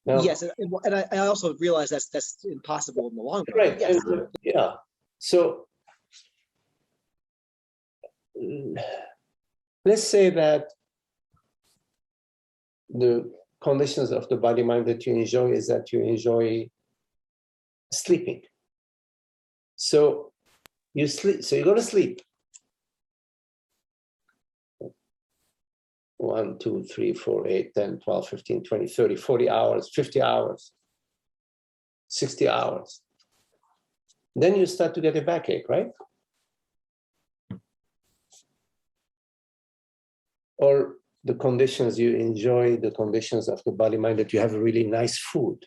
Now, yes, and I also realize that's impossible in the long run. Right. Yes. Yeah. So let's say that the conditions of the body mind that you enjoy is that you enjoy sleeping. So you sleep. So you go to sleep. 1, 2, 3, 4, 8, 10, 12, 15, 20, 30, 40 hours, 50 hours, 60 hours. Then you start to get a backache, right? Or the conditions you enjoy, the conditions of the body mind that you have a really nice food.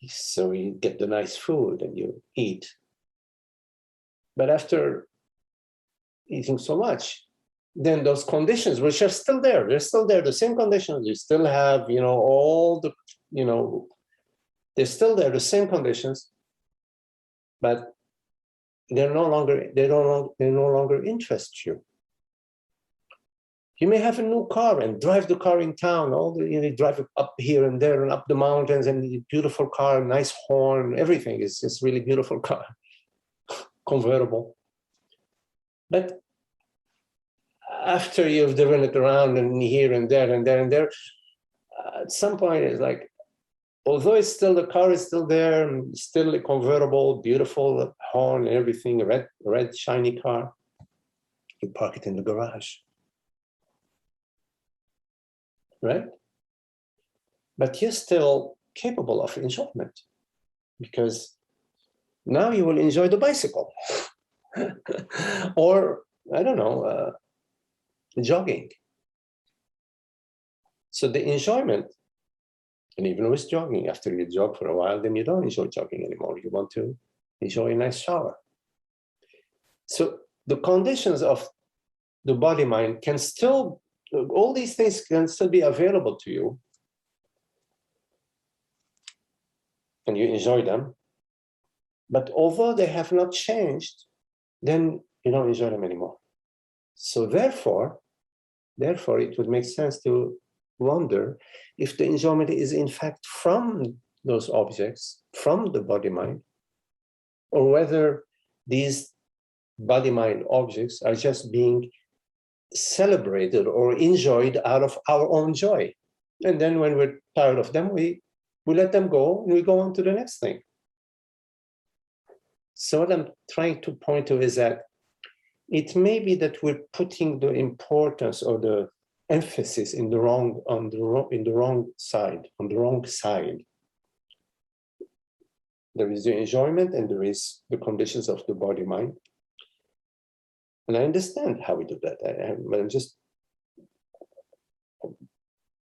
So you get the nice food and you eat. But after eating so much, then those conditions, which are still there, they're still there, the same conditions, you still have, all the, they're still there, the same conditions, but they no longer interest you. You may have a new car and drive the car in town, drive it up here and there and up the mountains, and beautiful car, nice horn, everything is really beautiful car, convertible. But after you've driven it around and here and there and there and there, at some point it's like, although it's still, the car is still there, still a convertible, beautiful horn, everything, red shiny car, you park it in the garage. Right? But you're still capable of enjoyment, because now you will enjoy the bicycle or, I don't know, jogging. So the enjoyment And even with jogging, after you jog for a while, then you don't enjoy jogging anymore. You want to enjoy a nice shower. So the conditions of the body mind can still, all these things can still be available to you. And you enjoy them. But although they have not changed, then you don't enjoy them anymore. So therefore, it would make sense to wonder if the enjoyment is in fact from those objects, from the body-mind, or whether these body-mind objects are just being celebrated or enjoyed out of our own joy. And then when we're tired of them, we let them go and we go on to the next thing. So what I'm trying to point to is that it may be that we're putting the importance or the emphasis in the wrong side. There is the enjoyment and there is the conditions of the body mind. And I understand how we do that. But I'm just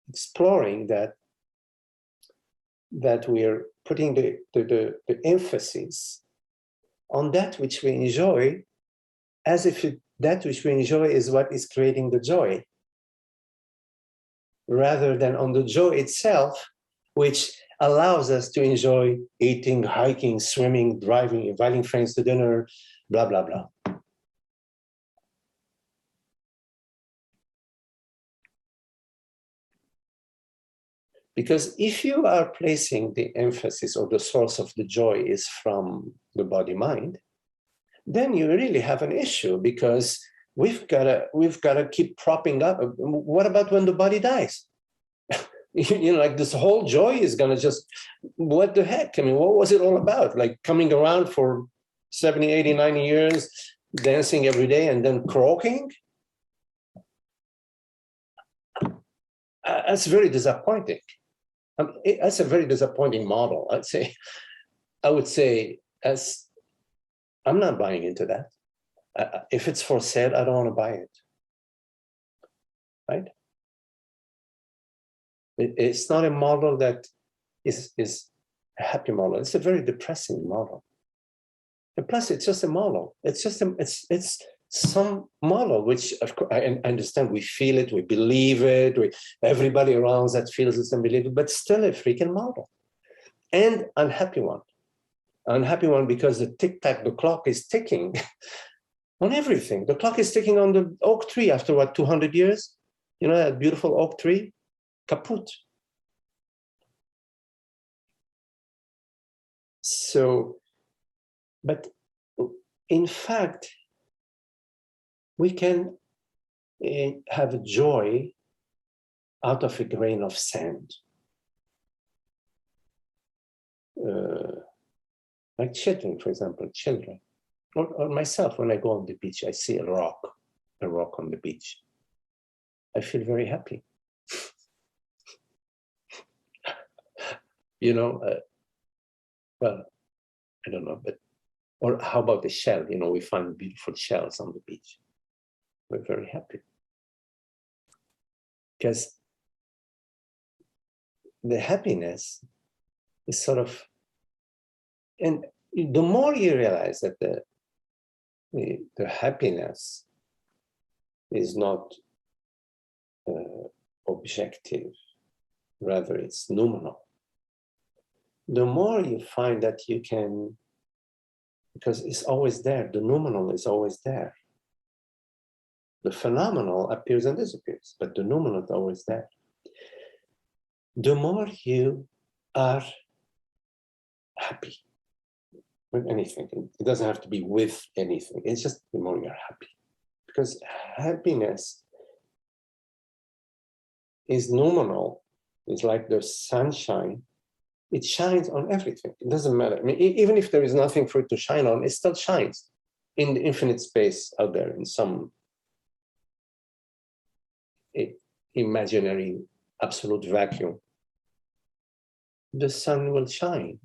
exploring that we're putting the emphasis on that which we enjoy, as if that which we enjoy is what is creating the joy, rather than on the joy itself, which allows us to enjoy eating, hiking, swimming, driving, inviting friends to dinner, blah, blah, blah. Because if you are placing the emphasis or the source of the joy is from the body-mind, then you really have an issue, because we've got to keep propping up. What about when the body dies? You know, like this whole joy is going to just, what the heck? I mean, what was it all about? Like coming around for 70, 80, 90 years, dancing every day and then croaking? That's very disappointing. That's a very disappointing model. I would say, as I'm not buying into that. If it's for sale, I don't want to buy it. Right? It's not a model that is a happy model. It's a very depressing model. And plus, it's just a model. It's just it's some model which, of course, I understand. We feel it, we believe it. Everybody around that feels it and believes it, but still a freaking model, and unhappy one. Unhappy one because the tick-tack, the clock is ticking on everything. The clock is ticking on the oak tree after what, 200 years? You know, that beautiful oak tree, kaput. So, but in fact, we can have joy out of a grain of sand. Like children, for example, children. Or myself, when I go on the beach, I see a rock on the beach. I feel very happy. You know, well, I don't know, but, or how about the shell? You know, we find beautiful shells on the beach. We're very happy. Because the happiness is sort of, and the more you realize that the happiness is not objective, rather it's nominal, the more you find that you can, because it's always there, the nominal is always there. The phenomenal appears and disappears, but the nominal is always there. The more you are happy with anything, it doesn't have to be with anything, it's just the more you're happy. Because happiness is nominal, it's like the sunshine, it shines on everything, it doesn't matter. I mean, even if there is nothing for it to shine on, it still shines in the infinite space out there, in some imaginary absolute vacuum. The sun will shine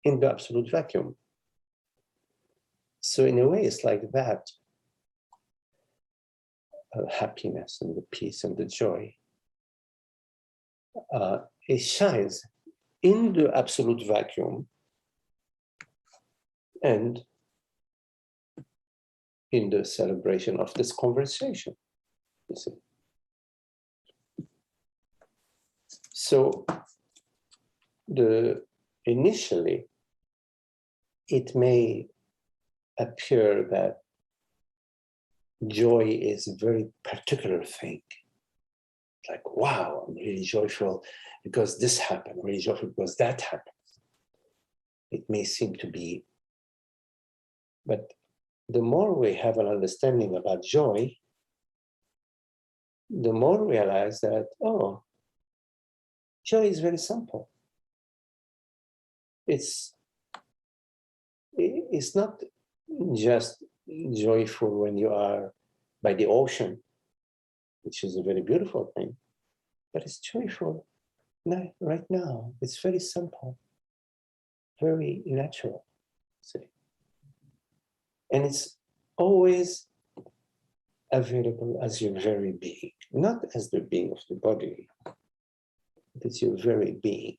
in the absolute vacuum. So in a way, it's like that. Happiness and the peace and the joy it shines in the absolute vacuum and in the celebration of this conversation, you see. So initially, it may appear that joy is a very particular thing. Like, wow, I'm really joyful because this happened, really joyful because that happened. It may seem to be, but the more we have an understanding about joy, the more we realize that, oh, joy is very simple. It's not just joyful when you are by the ocean, which is a very beautiful thing, but it's joyful right now. It's very simple, very natural, see. And it's always available as your very being, not as the being of the body, but it's your very being.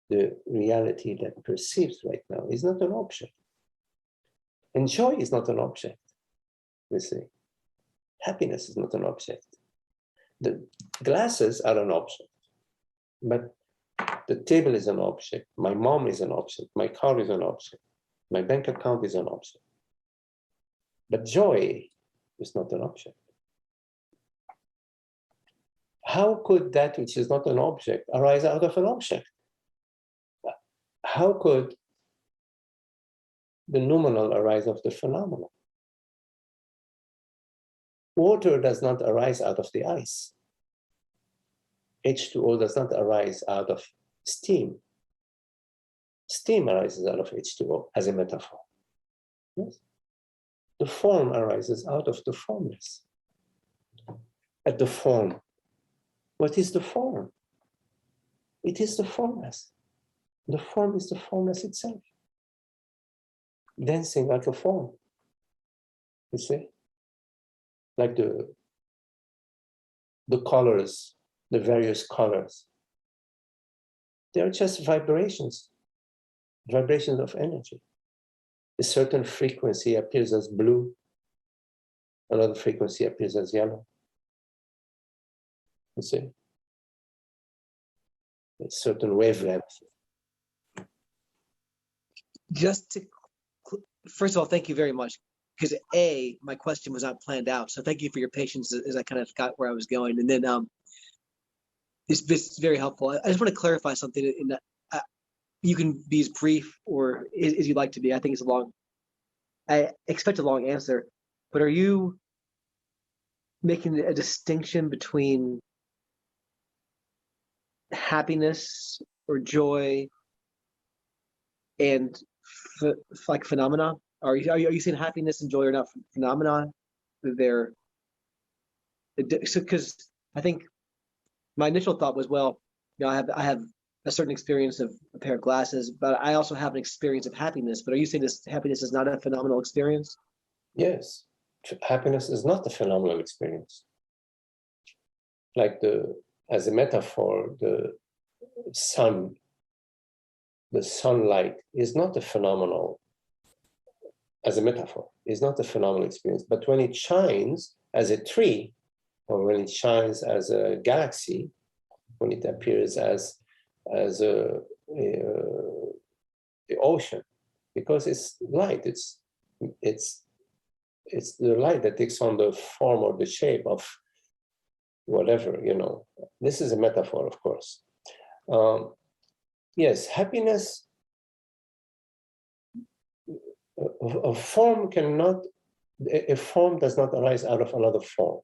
The reality that perceives right now is not an object. And joy is not an object, you see. Happiness is not an object. The glasses are an object, but the table is an object. My mom is an object. My car is an object. My bank account is an object. But joy is not an object. How could that which is not an object arise out of an object? How could the noumenal arise of the phenomenon? Water does not arise out of the ice. H2O does not arise out of steam. Steam arises out of H2O as a metaphor. Yes? The form arises out of the formless. At the form, what is the form? It is the formless. The form is the formless itself, dancing like a form, you see? Like the colors, the various colors. They are just vibrations of energy. A certain frequency appears as blue, another frequency appears as yellow. You see? A certain wavelength. Just to, first of all, thank you very much. Because my question was not planned out. So thank you for your patience as I kind of got where I was going. And then this is very helpful. I just want to clarify something in that you can be as brief or as you'd like to be. I think it's I expect a long answer, but are you making a distinction between happiness or joy and like phenomena? Are you saying happiness and joy are not phenomena? They're so, because I think my initial thought was, well, you know, I have a certain experience of a pair of glasses, but I also have an experience of happiness. But are you saying this happiness is not a phenomenal experience? Yes, happiness is not a phenomenal experience. Like as a metaphor, the sunlight is not a phenomenal, as a metaphor, is not a phenomenal experience. But when it shines as a tree, or when it shines as a galaxy, when it appears as the ocean, because it's light, it's the light that takes on the form or the shape of whatever, you know. This is a metaphor, of course. Yes, happiness, a form does not arise out of another form.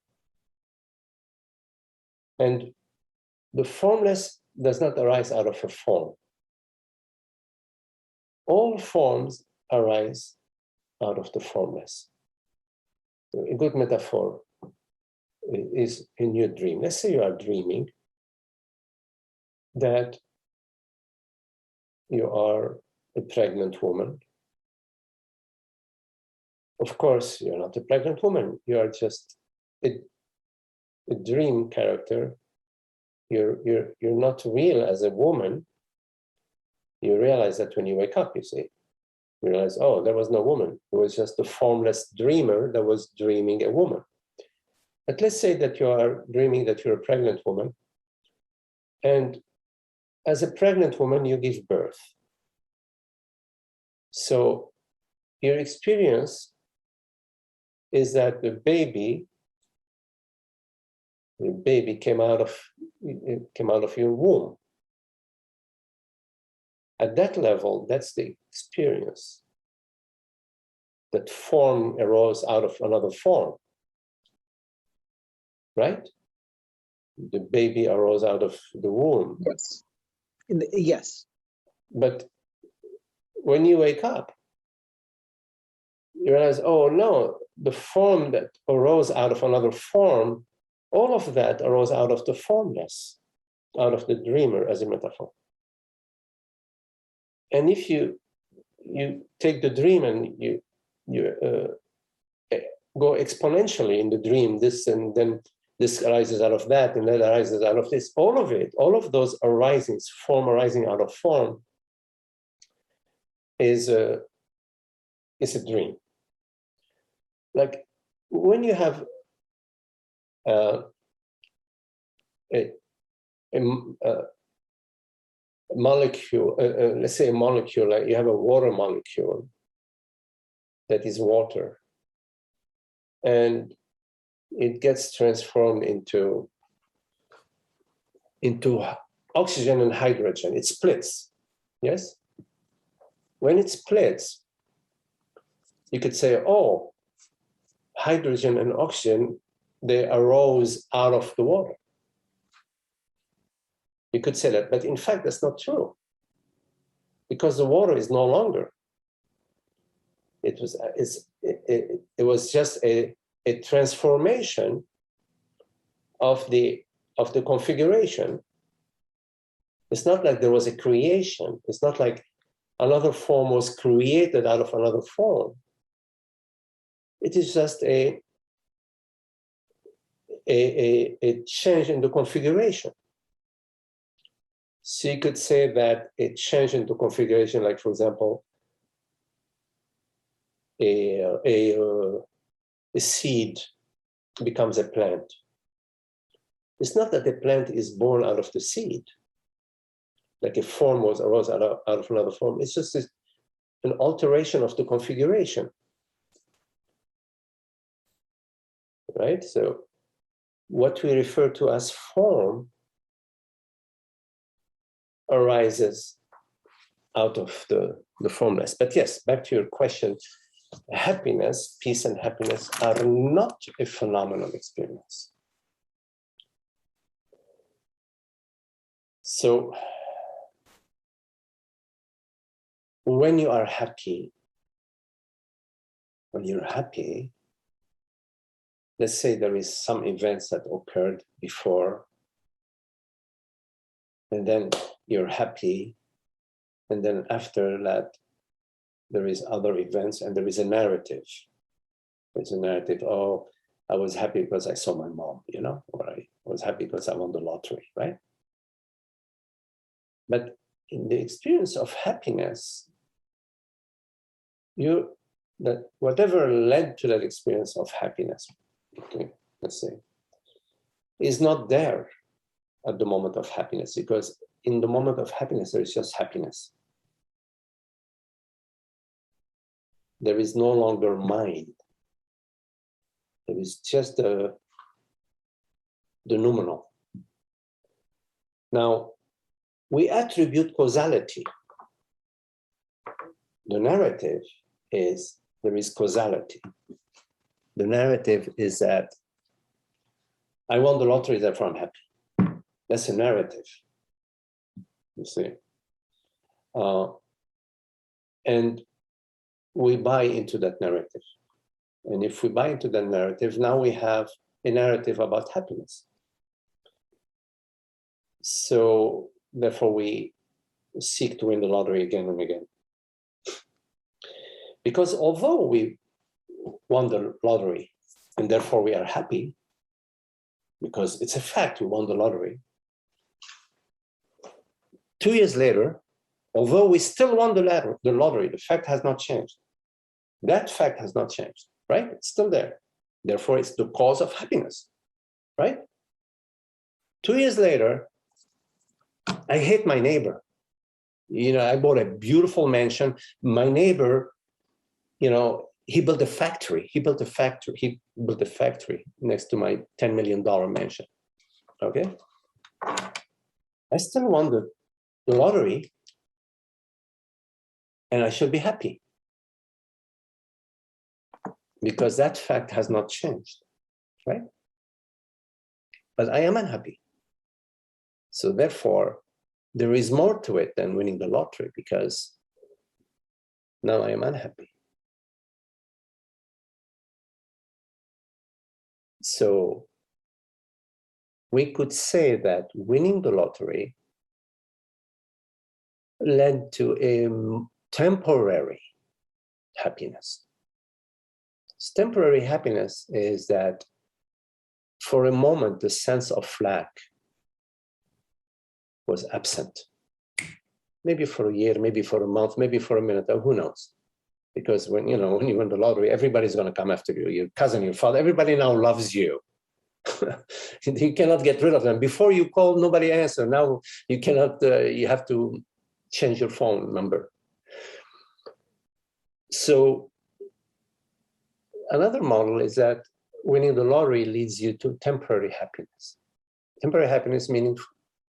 And the formless does not arise out of a form. All forms arise out of the formless. A good metaphor is in your dream. Let's say you are dreaming that you are a pregnant woman. Of course, you're not a pregnant woman. You are just a dream character you're not real as a woman. You realize that when you wake up, you see. You realize, oh, there was no woman. It was just a formless dreamer that was dreaming a woman. But let's say that you are dreaming that you're a pregnant woman. And as a pregnant woman, you give birth. So your experience is that the baby came out of your womb. At that level, that's the experience. That form arose out of another form, right? The baby arose out of the womb. Yes. Yes. But when you wake up, you realize, oh no, the form that arose out of another form, all of that arose out of the formless, out of the dreamer as a metaphor. And if you take the dream and you go exponentially in the dream, this and then this arises out of that, and that arises out of this, all of it, all of those arisings, form arising out of form, is a dream. Like when you have a molecule, let's say a molecule, like you have a water molecule that is water, and it gets transformed into oxygen and hydrogen. It splits, yes? When it splits, you could say, oh, hydrogen and oxygen, they arose out of the water. You could say that, but in fact, that's not true. Because the water is no longer. It was just a transformation of the configuration. It's not like there was a creation. It's not like another form was created out of another form. It is just a change in the configuration. So you could say that a change in the configuration, like for example, a seed becomes a plant. It's not that the plant is born out of the seed, like a form arose out of another form. It's just an alteration of the configuration, right? So what we refer to as form arises out of the formless. But yes, back to your question, happiness, peace and happiness are not a phenomenal experience. So when you are happy, when you're happy, let's say there is some events that occurred before, and then you're happy, and then after that, there is other events, and there is a narrative. There's a narrative, oh, I was happy because I saw my mom, you know, or I was happy because I won the lottery, right? But in the experience of happiness, that whatever led to that experience of happiness, okay, let's say, is not there at the moment of happiness, because in the moment of happiness, there is just happiness. There is no longer mind. There is just the noumenal. Now, we attribute causality. The narrative is there is causality. The narrative is that I won the lottery, therefore I'm happy. That's a narrative, you see. And we buy into that narrative. And if we buy into that narrative, now we have a narrative about happiness. So therefore we seek to win the lottery again and again. Because although we won the lottery and therefore we are happy, because it's a fact we won the lottery, 2 years later, although we still won the lottery, the fact has not changed. That fact has not changed, right? It's still there. Therefore, it's the cause of happiness, right? 2 years later, I hate my neighbor. You know, I bought a beautiful mansion. My neighbor, you know, he built a factory. He built a factory next to my $10 million mansion. Okay. I still won the lottery, and I should be happy because that fact has not changed, right? But I am unhappy. So therefore, there is more to it than winning the lottery because now I am unhappy. So we could say that winning the lottery led to a temporary happiness. This temporary happiness is that for a moment, the sense of lack was absent. Maybe for a year, maybe for a month, maybe for a minute, who knows? Because when you win the lottery, everybody's going to come after you, your cousin, your father, everybody now loves you. You cannot get rid of them. Before you call, nobody answers. Now you cannot, you have to change your phone number. So another model is that winning the lottery leads you to temporary happiness. Temporary happiness meaning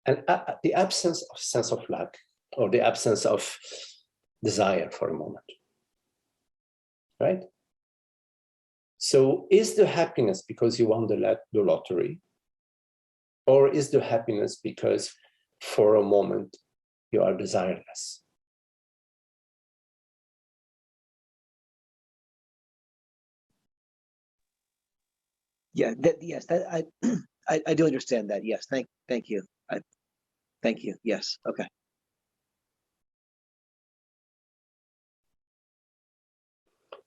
the absence of sense of lack or the absence of desire for a moment, right? So is the happiness because you won the lottery, or is the happiness because for a moment you are desireless? Yeah, yes, I do understand that. Yes, thank you. Thank you. Yes, okay.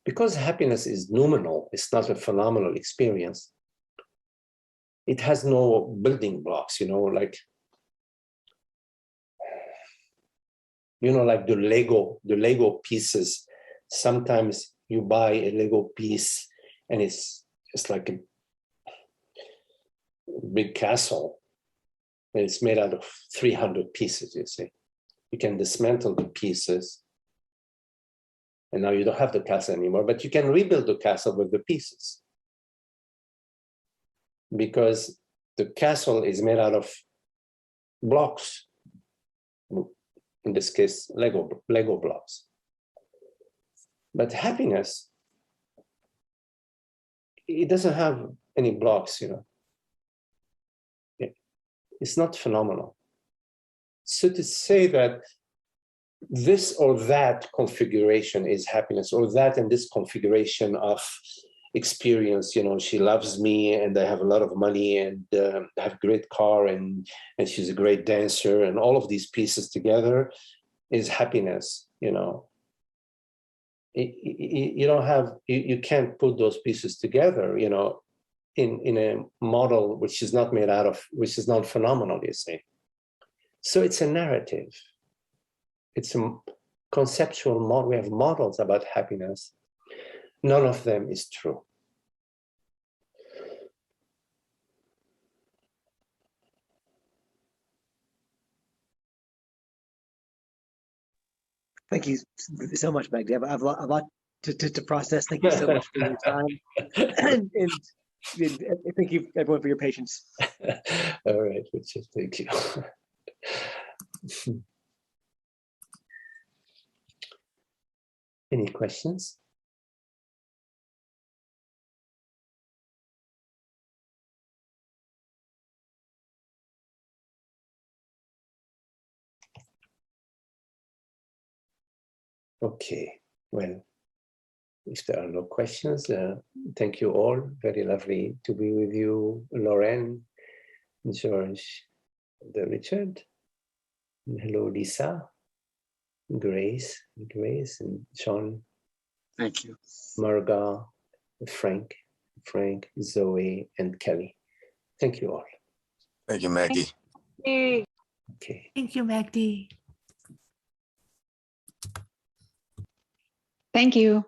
Because happiness is nominal, it's not a phenomenal experience. It has no building blocks, like the Lego pieces. Sometimes you buy a Lego piece and it's like a big castle, and it's made out of 300 pieces, you see. You can dismantle the pieces, and now you don't have the castle anymore, but you can rebuild the castle with the pieces. Because the castle is made out of blocks, in this case, Lego blocks. But happiness, it doesn't have any blocks, It's not phenomenal. So to say that this or that configuration is happiness, or that and this configuration of experience, she loves me and I have a lot of money and I have a great car and she's a great dancer, and all of these pieces together is happiness, You don't have, you can't put those pieces together, in a model which is not made out of, which is not phenomenal, you see. So it's a narrative. It's a conceptual model. We have models about happiness. None of them is true. Thank you so much, Magdi. I have a lot to process. Thank you so much for your time. and thank you, everyone, for your patience. All right, Richard, thank you. Any questions? Okay, well, if there are no questions, thank you all. Very lovely to be with you, Lauren, George, Richard. Hello, Lisa, Grace, and Sean. Thank you. Marga, Frank, Zoe, and Kelly. Thank you all. Thank you, Maggie. Okay. Thank you, Magdi. Thank you.